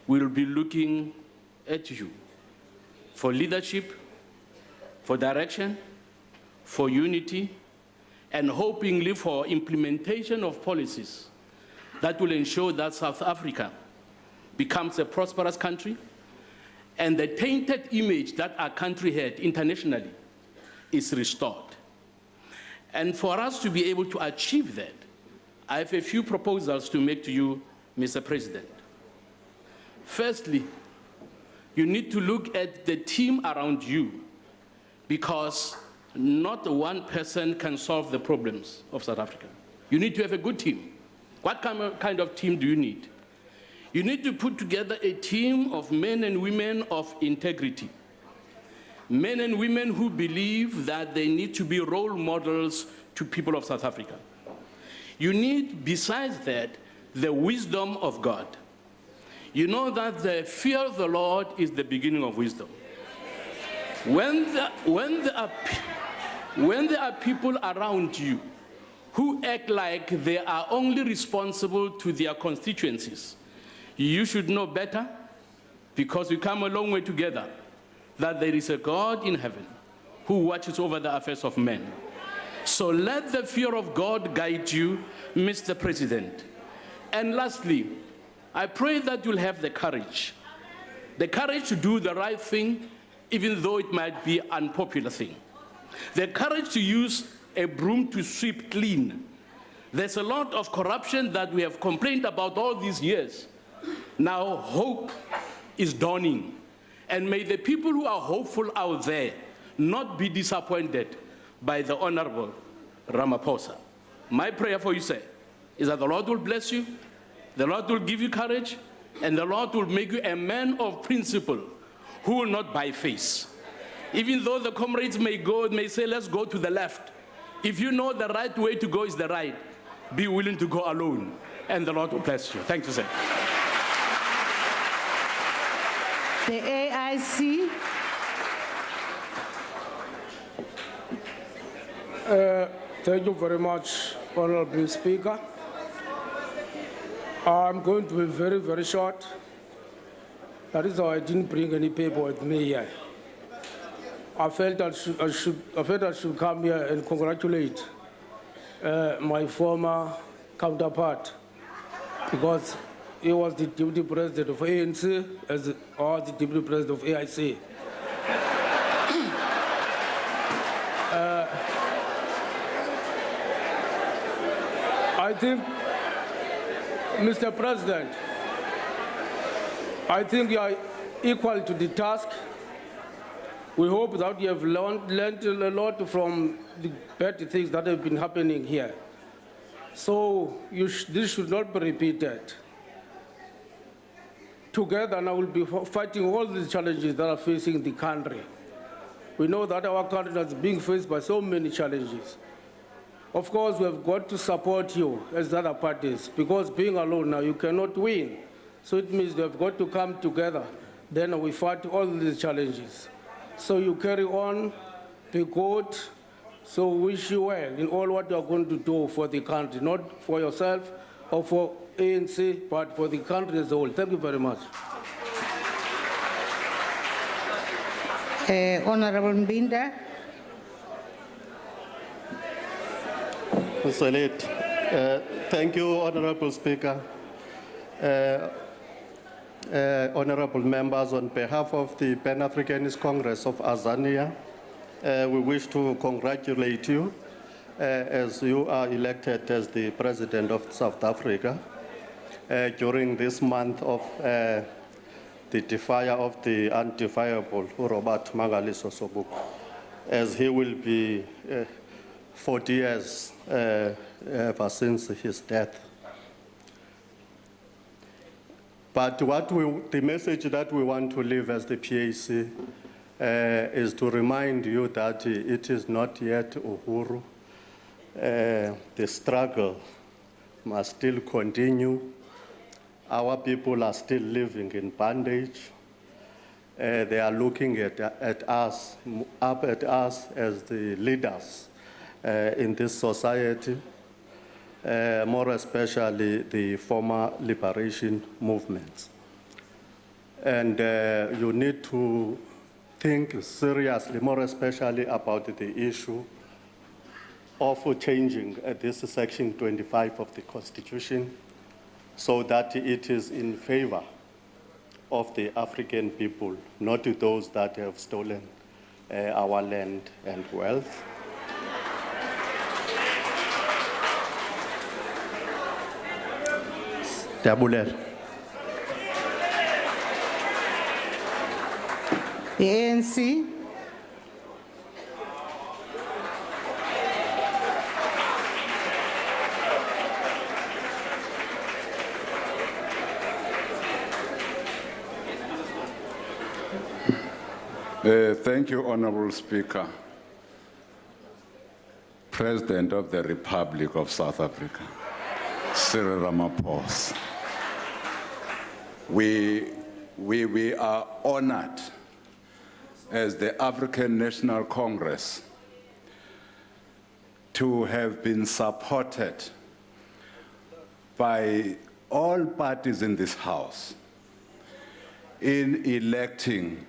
will be looking at you for leadership, for direction, for unity, and hopingly for implementation of policies that will ensure that South Africa becomes a prosperous country and the tainted image that our country had internationally is restored. And for us to be able to achieve that, I have a few proposals to make to you, Mr. President. Firstly, you need to look at the team around you, because not one person can solve the problems of South Africa. You need to have a good team. What kind of team do you need? You need to put together a team of men and women of integrity. Men and women who believe that they need to be role models to people of South Africa. You need, besides that, the wisdom of God. You know that the fear of the Lord is the beginning of wisdom. When there are people around you who act like they are only responsible to their constituencies, you should know better, because we come a long way together, that there is a God in heaven who watches over the affairs of men. So let the fear of God guide you, Mr. President. And lastly, I pray that you'll have the courage to do the right thing, even though it might be an unpopular thing. The courage to use a broom to sweep clean. There's a lot of corruption that we have complained about all these years. Now hope is dawning. And may the people who are hopeful out there not be disappointed by the Honorable Ramaphosa. My prayer for you, sir, is that the Lord will bless you, the Lord will give you courage, and the Lord will make you a man of principle who will not buy face. Even though the comrades may say, let's go to the left. If you know the right way to go is the right, be willing to go alone, and the Lord will bless you. Thank you, sir.
The AIC.
Thank you very much, Honorable Speaker. I'm going to be very, very short. That is why I didn't bring any paper with me here. I felt I should come here and congratulate my former counterpart, because he was the deputy president of ANC or the deputy president of AIC. I think, Mr. President, I think you are equal to the task. We hope that you have learned a lot from the bad things that have been happening here. So this should not be repeated. Together now we'll be fighting all these challenges that are facing the country. We know that our country is being faced by so many challenges. Of course, we have got to support you as the other parties, because being alone now, you cannot win. So it means we have got to come together. Then we fight all these challenges. So you carry on, be good. So wish you well in all what you are going to do for the country, not for yourself or for ANC, but for the country as a whole. Thank you very much.
Honorable Mbinda.
Mr. Late, thank you, Honorable Speaker. Honorable members, on behalf of the Pan-Africanist Congress of Azania, we wish to congratulate you as you are elected as the President of South Africa during this month of the defier of the undefiable, Robert Magaliso Sobukwe, as he will be 40 years ever since his death. But the message that we want to leave as the PAC is to remind you that it is not yet Uhuru. The struggle must still continue. Our people are still living in bondage. They are looking up at us as the leaders in this society, more especially the former liberation movements. And you need to think seriously, more especially about the issue of changing this section 25 of the Constitution so that it is in favor of the African people, not those that have stolen our land and wealth.
The ANC.
Thank you, Honorable Speaker. President of the Republic of South Africa, Cyril Ramaphosa. We are honored as the African National Congress to have been supported by all parties in this House in electing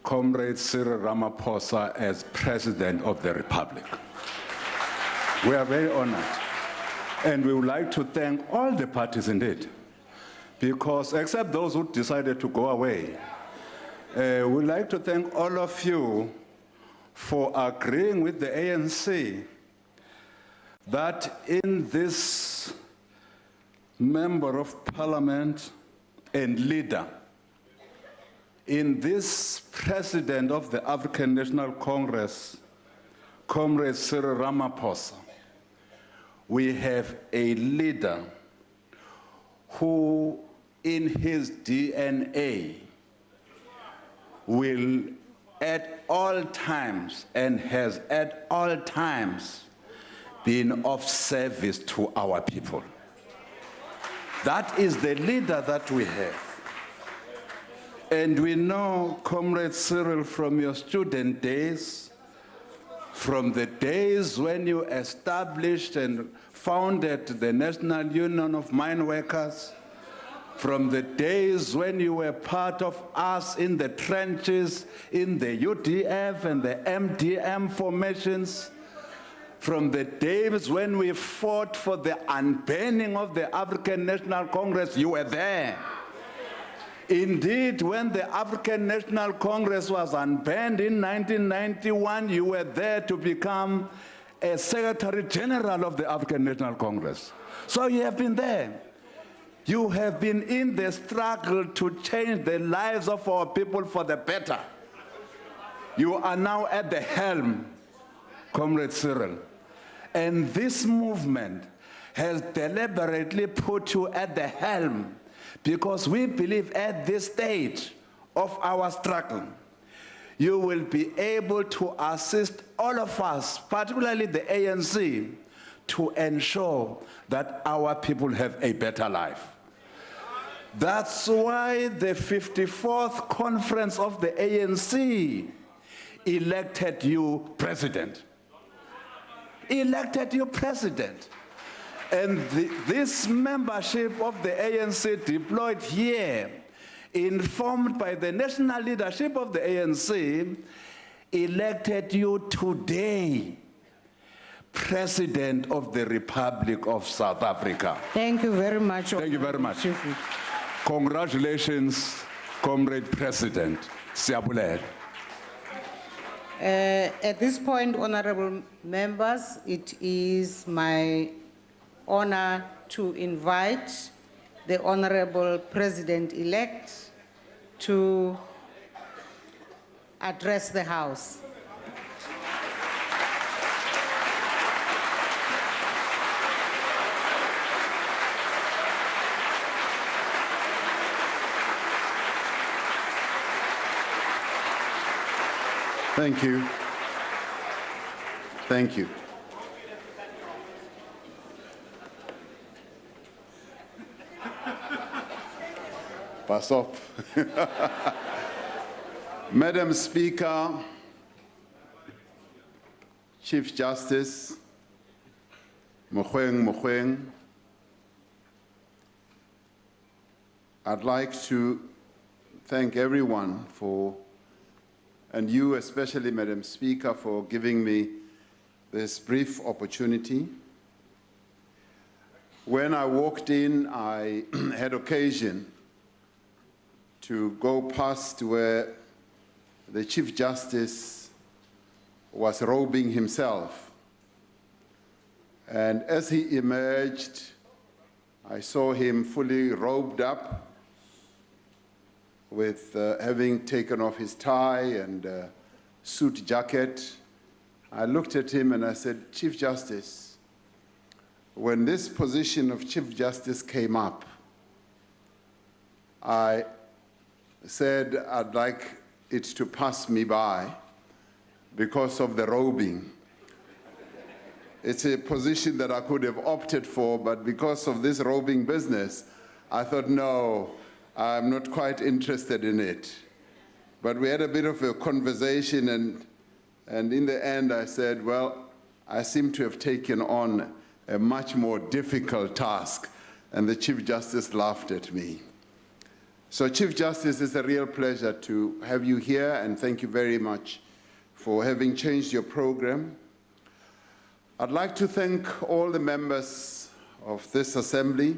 Comrade Cyril Ramaphosa as President of the Republic. We are very honored. And we would like to thank all the parties indeed, because except those who decided to go away, we'd like to thank all of you for agreeing with the ANC that in this member of parliament and leader, in this president of the African National Congress, Comrade Cyril Ramaphosa, we have a leader who in his DNA will at all times and has at all times been of service to our people. That is the leader that we have. And we know, Comrade Cyril, from your student days, from the days when you established and founded the National Union of Mine Workers, from the days when you were part of us in the trenches, in the UDF and the MDM formations, from the days when we fought for the unbanning of the African National Congress, you were there. Indeed, when the African National Congress was unbanned in 1991, you were there to become a Secretary General of the African National Congress. So you have been there. You have been in the struggle to change the lives of our people for the better. You are now at the helm, Comrade Cyril. And this movement has deliberately put you at the helm because we believe at this stage of our struggle, you will be able to assist all of us, particularly the ANC, to ensure that our people have a better life. That's why the 54th conference of the ANC elected you president. Elected you president. And this membership of the ANC deployed here, informed by the national leadership of the ANC, elected you today President of the Republic of South Africa.
Thank you very much.
Thank you very much. Congratulations, Comrade President. Siyabulela.
At this point, honorable members, it is my honor to invite the Honorable President-elect to address the House.
Thank you. Thank you. Pass up. Madam Speaker, Chief Justice, Mogoeng, I'd like to thank everyone for, and you especially, Madam Speaker, for giving me this brief opportunity. When I walked in, I had occasion to go past where the Chief Justice was robing himself. And as he emerged, I saw him fully robed up with having taken off his tie and suit jacket. I looked at him and I said, Chief Justice, when this position of Chief Justice came up, I said I'd like it to pass me by because of the robing. It's a position that I could have opted for, but because of this robing business, I thought, no, I'm not quite interested in it. But we had a bit of a conversation, and in the end I said, well, I seem to have taken on a much more difficult task, and the Chief Justice laughed at me. So Chief Justice, it's a real pleasure to have you here, and thank you very much for having changed your program. I'd like to thank all the members of this assembly.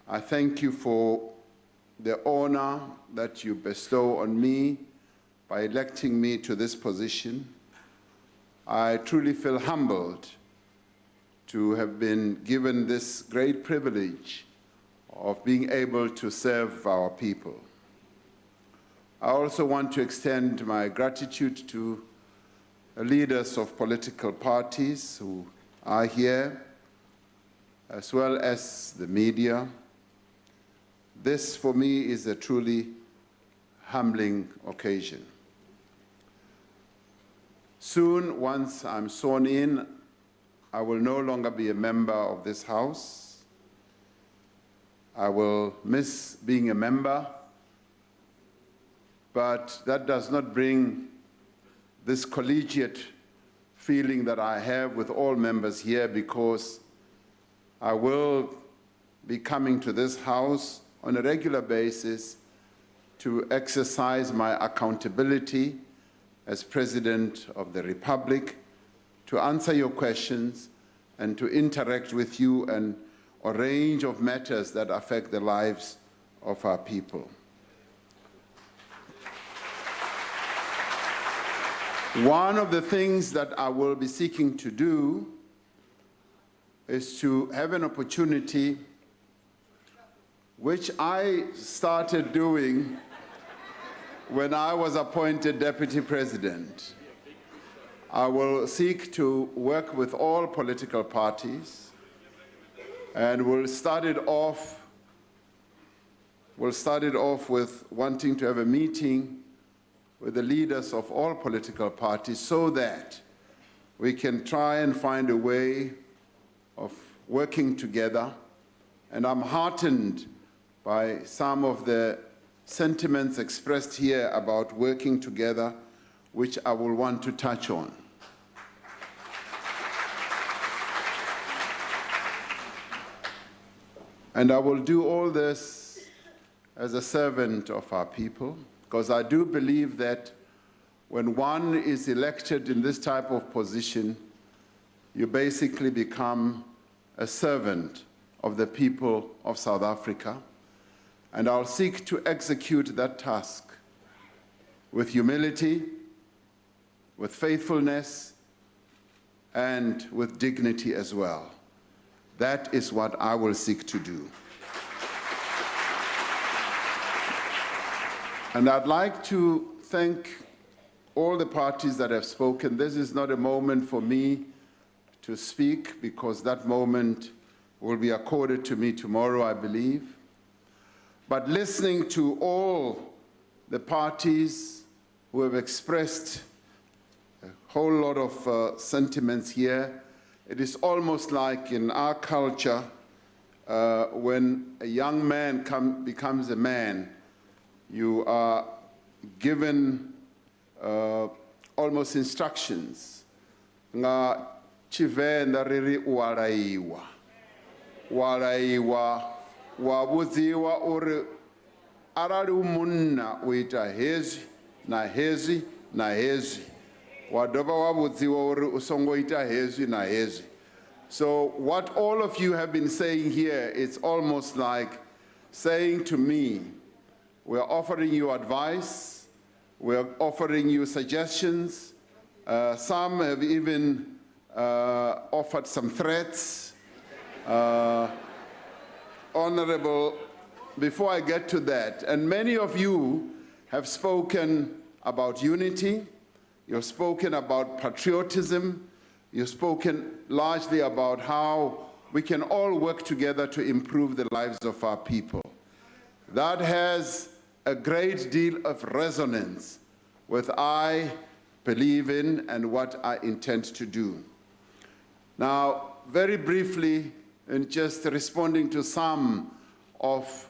I thank you for the honor that you bestow on me by electing me to this position. I truly feel humbled to have been given this great privilege of being able to serve our people. I also want to extend my gratitude to the leaders of political parties who are here, as well as the media. This, for me, is a truly humbling occasion. Soon, once I'm sworn in, I will no longer be a member of this House. I will miss being a member, but that does not bring this collegiate feeling that I have with all members here, because I will be coming to this house on a regular basis to exercise my accountability as President of the Republic, to answer your questions and to interact with you on a range of matters that affect the lives of our people. One of the things that I will be seeking to do is to have an opportunity, which I started doing when I was appointed Deputy President. I will seek to work with all political parties, and we'll start it off with wanting to have a meeting with the leaders of all political parties so that we can try and find a way of working together. And I'm heartened by some of the sentiments expressed here about working together, which I will want to touch on. And I will do all this as a servant of our people, because I do believe that when one is elected in this type of position, you basically become a servant of the people of South Africa. And I'll seek to execute that task with humility, with faithfulness, and with dignity as well. That is what I will seek to do. And I'd like to thank all the parties that have spoken. This is not a moment for me to speak, because that moment will be accorded to me tomorrow, I believe. But listening to all the parties who have expressed a whole lot of sentiments here, it is almost like in our culture, when a young man becomes a man, you are given almost instructions. Nga Chivenda riri ualaiwa. Ualaiwa, wabudziwa uri arali umunna uita hezi na hezi na hezi. Wadova wabudziwa uri usongoita hezi na hezi. So what all of you have been saying here, it's almost like saying to me, we're offering you advice, we're offering you suggestions. Some have even offered some threats. Honorable, before I get to that, and many of you have spoken about unity, you've spoken about patriotism, you've spoken largely about how we can all work together to improve the lives of our people. That has a great deal of resonance with what I believe in and what I intend to do. Now, very briefly, in just responding to some of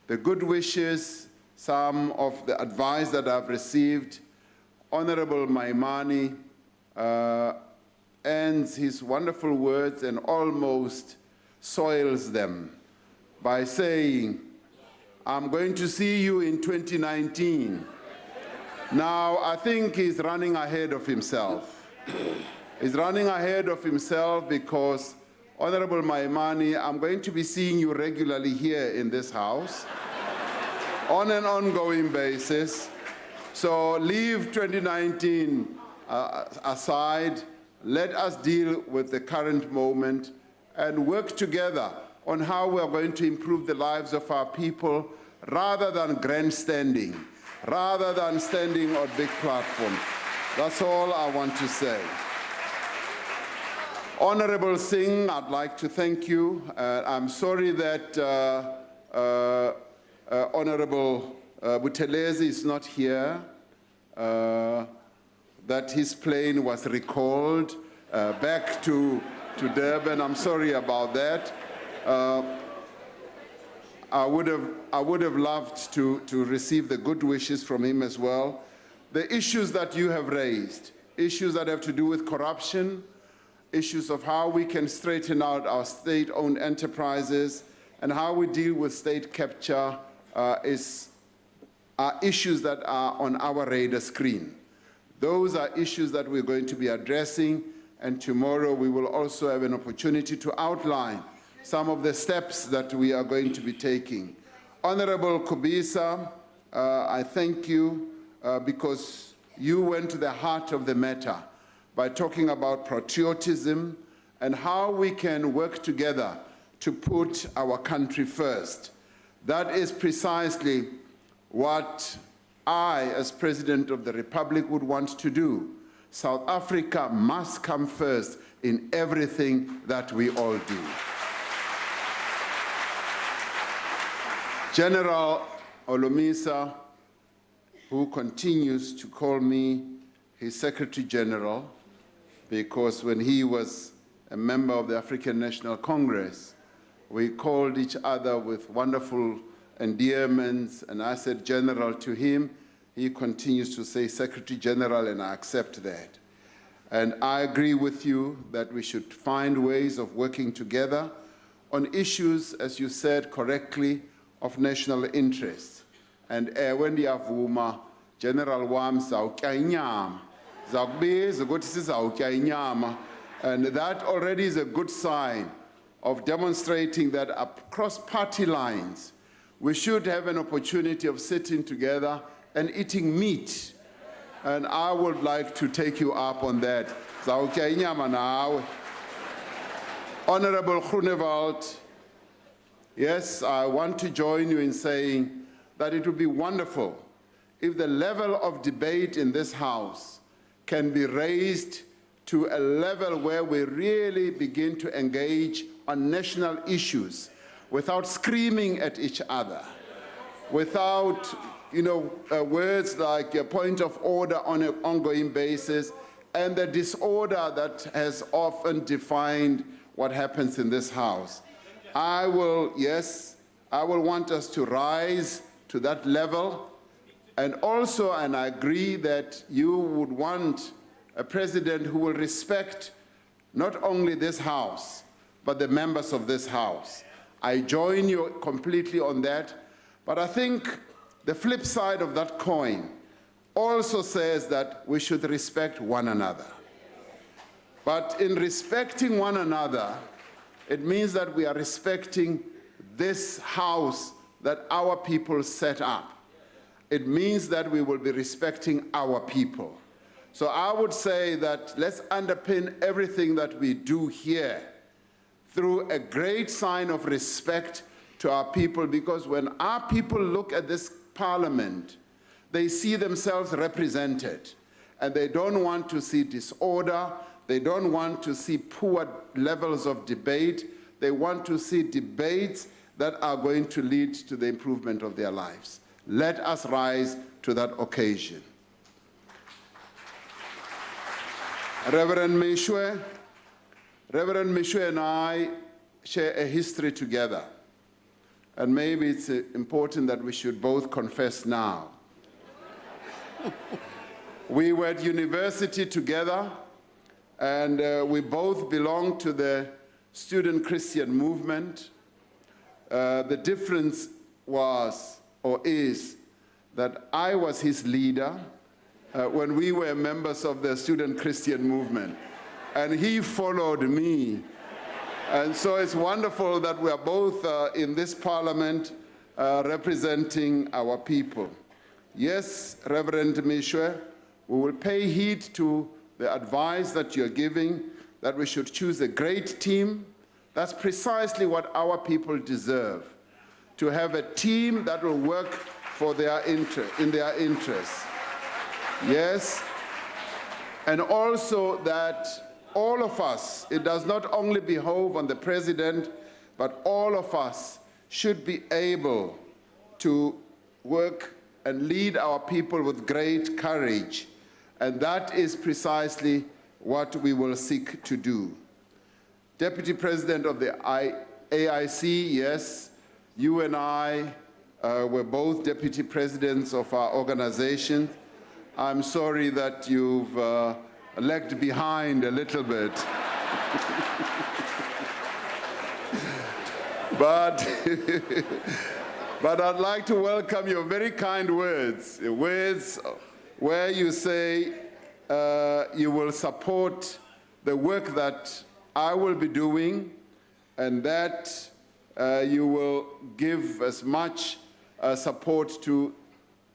the good wishes, some of the advice that I've received, Honorable Maimani ends his wonderful words and almost soils them by saying, I'm going to see you in 2019. Now, I think he's running ahead of himself. He's running ahead of himself because, Honorable Maimani, I'm going to be seeing you regularly here in this house on an ongoing basis. So leave 2019 aside. Let us deal with the current moment and work together on how we are going to improve the lives of our people rather than grandstanding, rather than standing on big platforms. That's all I want to say. Honorable Singh, I'd like to thank you. I'm sorry that Honorable Buthelezi is not here, that his plane was recalled back to Durban. I'm sorry about that. I would have loved to receive the good wishes from him as well. The issues that you have raised,
issues that have to do with corruption, issues of how we can straighten out our state-owned enterprises, and how we deal with state capture are issues that are on our radar screen. Those are issues that we're going to be addressing, and tomorrow we will also have an opportunity to outline some of the steps that we are going to be taking. Honorable Kubisa, I thank you because you went to the heart of the matter by talking about patriotism and how we can work together to put our country first. That is precisely what I, as President of the Republic, would want to do. South Africa must come first in everything that we all do. General Olomisa, who continues to call me his Secretary General, because when he was a member of the African National Congress, we called each other with wonderful endearments, and I said General to him. He continues to say Secretary General, and I accept that. And I agree with you that we should find ways of working together on issues, as you said correctly, of national interest. And when ndiyavuma General wam zawutya inyama, zakubiza ukuthi sizawutya inyama, and that already is a good sign of demonstrating that across party lines, we should have an opportunity of sitting together and eating meat. And I would like to take you up on that. Zawutya inyama nawe. Honorable Groenewald, yes, I want to join you in saying that it would be wonderful if the level of debate in this House can be raised to a level where we really begin to engage on national issues without screaming at each other, without words like a point of order on an ongoing basis, and the disorder that has often defined what happens in this House. I will want us to rise to that level, and also, and I agree that you would want a president who will respect not only this House, but the members of this House. I join you completely on that, but I think the flip side of that coin also says that we should respect one another. But in respecting one another, it means that we are respecting this House that our people set up. It means that we will be respecting our people. So I would say that let's underpin everything that we do here through a great sign of respect to our people, because when our people look at this Parliament, they see themselves represented, and they don't want to see disorder, they don't want to see poor levels of debate, they want to see debates that are going to lead to the improvement of their lives. Let us rise to that occasion. Reverend Mishwe and I share a history together, and maybe it's important that we should both confess now. We were at university together, and we both belong to the student Christian movement. The difference was, or is, that I was his leader when we were members of the student Christian movement, and he followed me. And so it's wonderful that we are both in this Parliament representing our people. Yes, Reverend Mishwe, we will pay heed to the advice that you're giving, that we should choose a great team. That's precisely what our people deserve, to have a team that will work for in their interests. Yes, and also that all of us, it does not only behove on the President, but all of us should be able to work and lead our people with great courage. And that is precisely what we will seek to do. Deputy President of the AIC, yes, you and I were both deputy presidents of our organization. I'm sorry that you've lagged behind a little bit. But I'd like to welcome your very kind words where you say you will support the work that I will be doing, and that you will give as much support to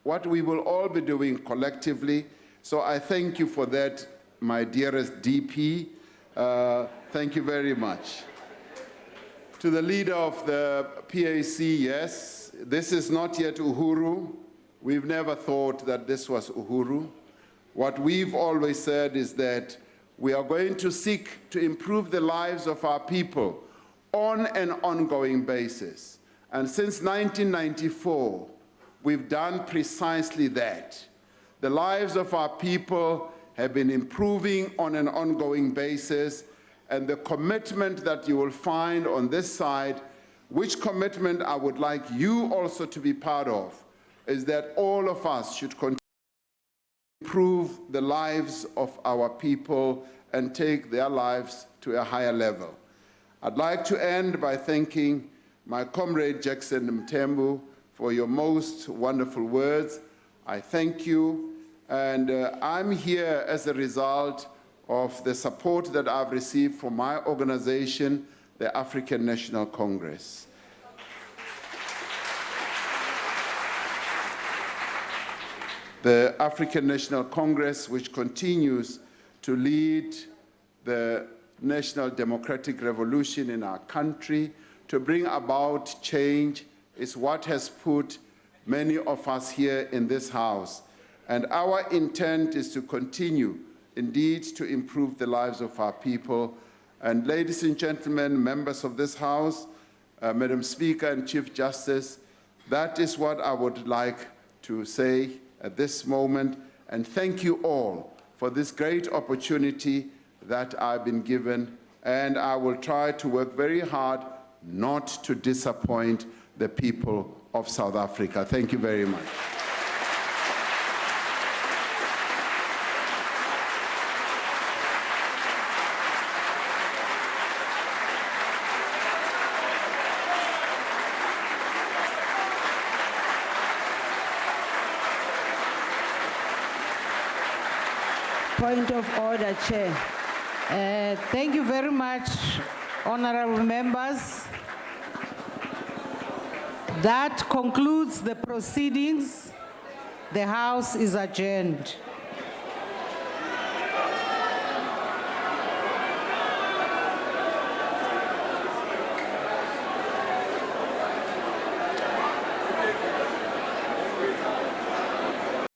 what we will all be doing collectively. So I thank you for that, my dearest DP. Thank you very much. To the leader of the PAC, yes, this is not yet Uhuru. We've never thought that this was Uhuru. What we've always said is that we are going to seek to improve the lives of our people on an ongoing basis. And since 1994, we've done precisely that. The lives of our people have been improving on an ongoing basis, and the commitment that you will find on this side, which commitment I would like you also to be part of, is that all of us should continue to improve the lives of our people and take their lives to a higher level. I'd like to end by thanking my comrade Jackson Mthembu for your most wonderful words. I thank you, and I'm here as a result of the support that I've received from my organization, the African National Congress. The African National Congress, which continues to lead the national democratic revolution in our country, to bring about change, is what has put many of us here in this house. And our intent is to continue, indeed, to improve the lives of our people. And ladies and gentlemen, members of this House, Madam Speaker and Chief Justice, that is what I would like to say at this moment. And thank you all for this great opportunity that I've been given. And I will try to work very hard not to disappoint the people of South Africa. Thank you very much.
Point of order, Chair. Thank you very much, honorable members. That concludes the proceedings. The House is adjourned.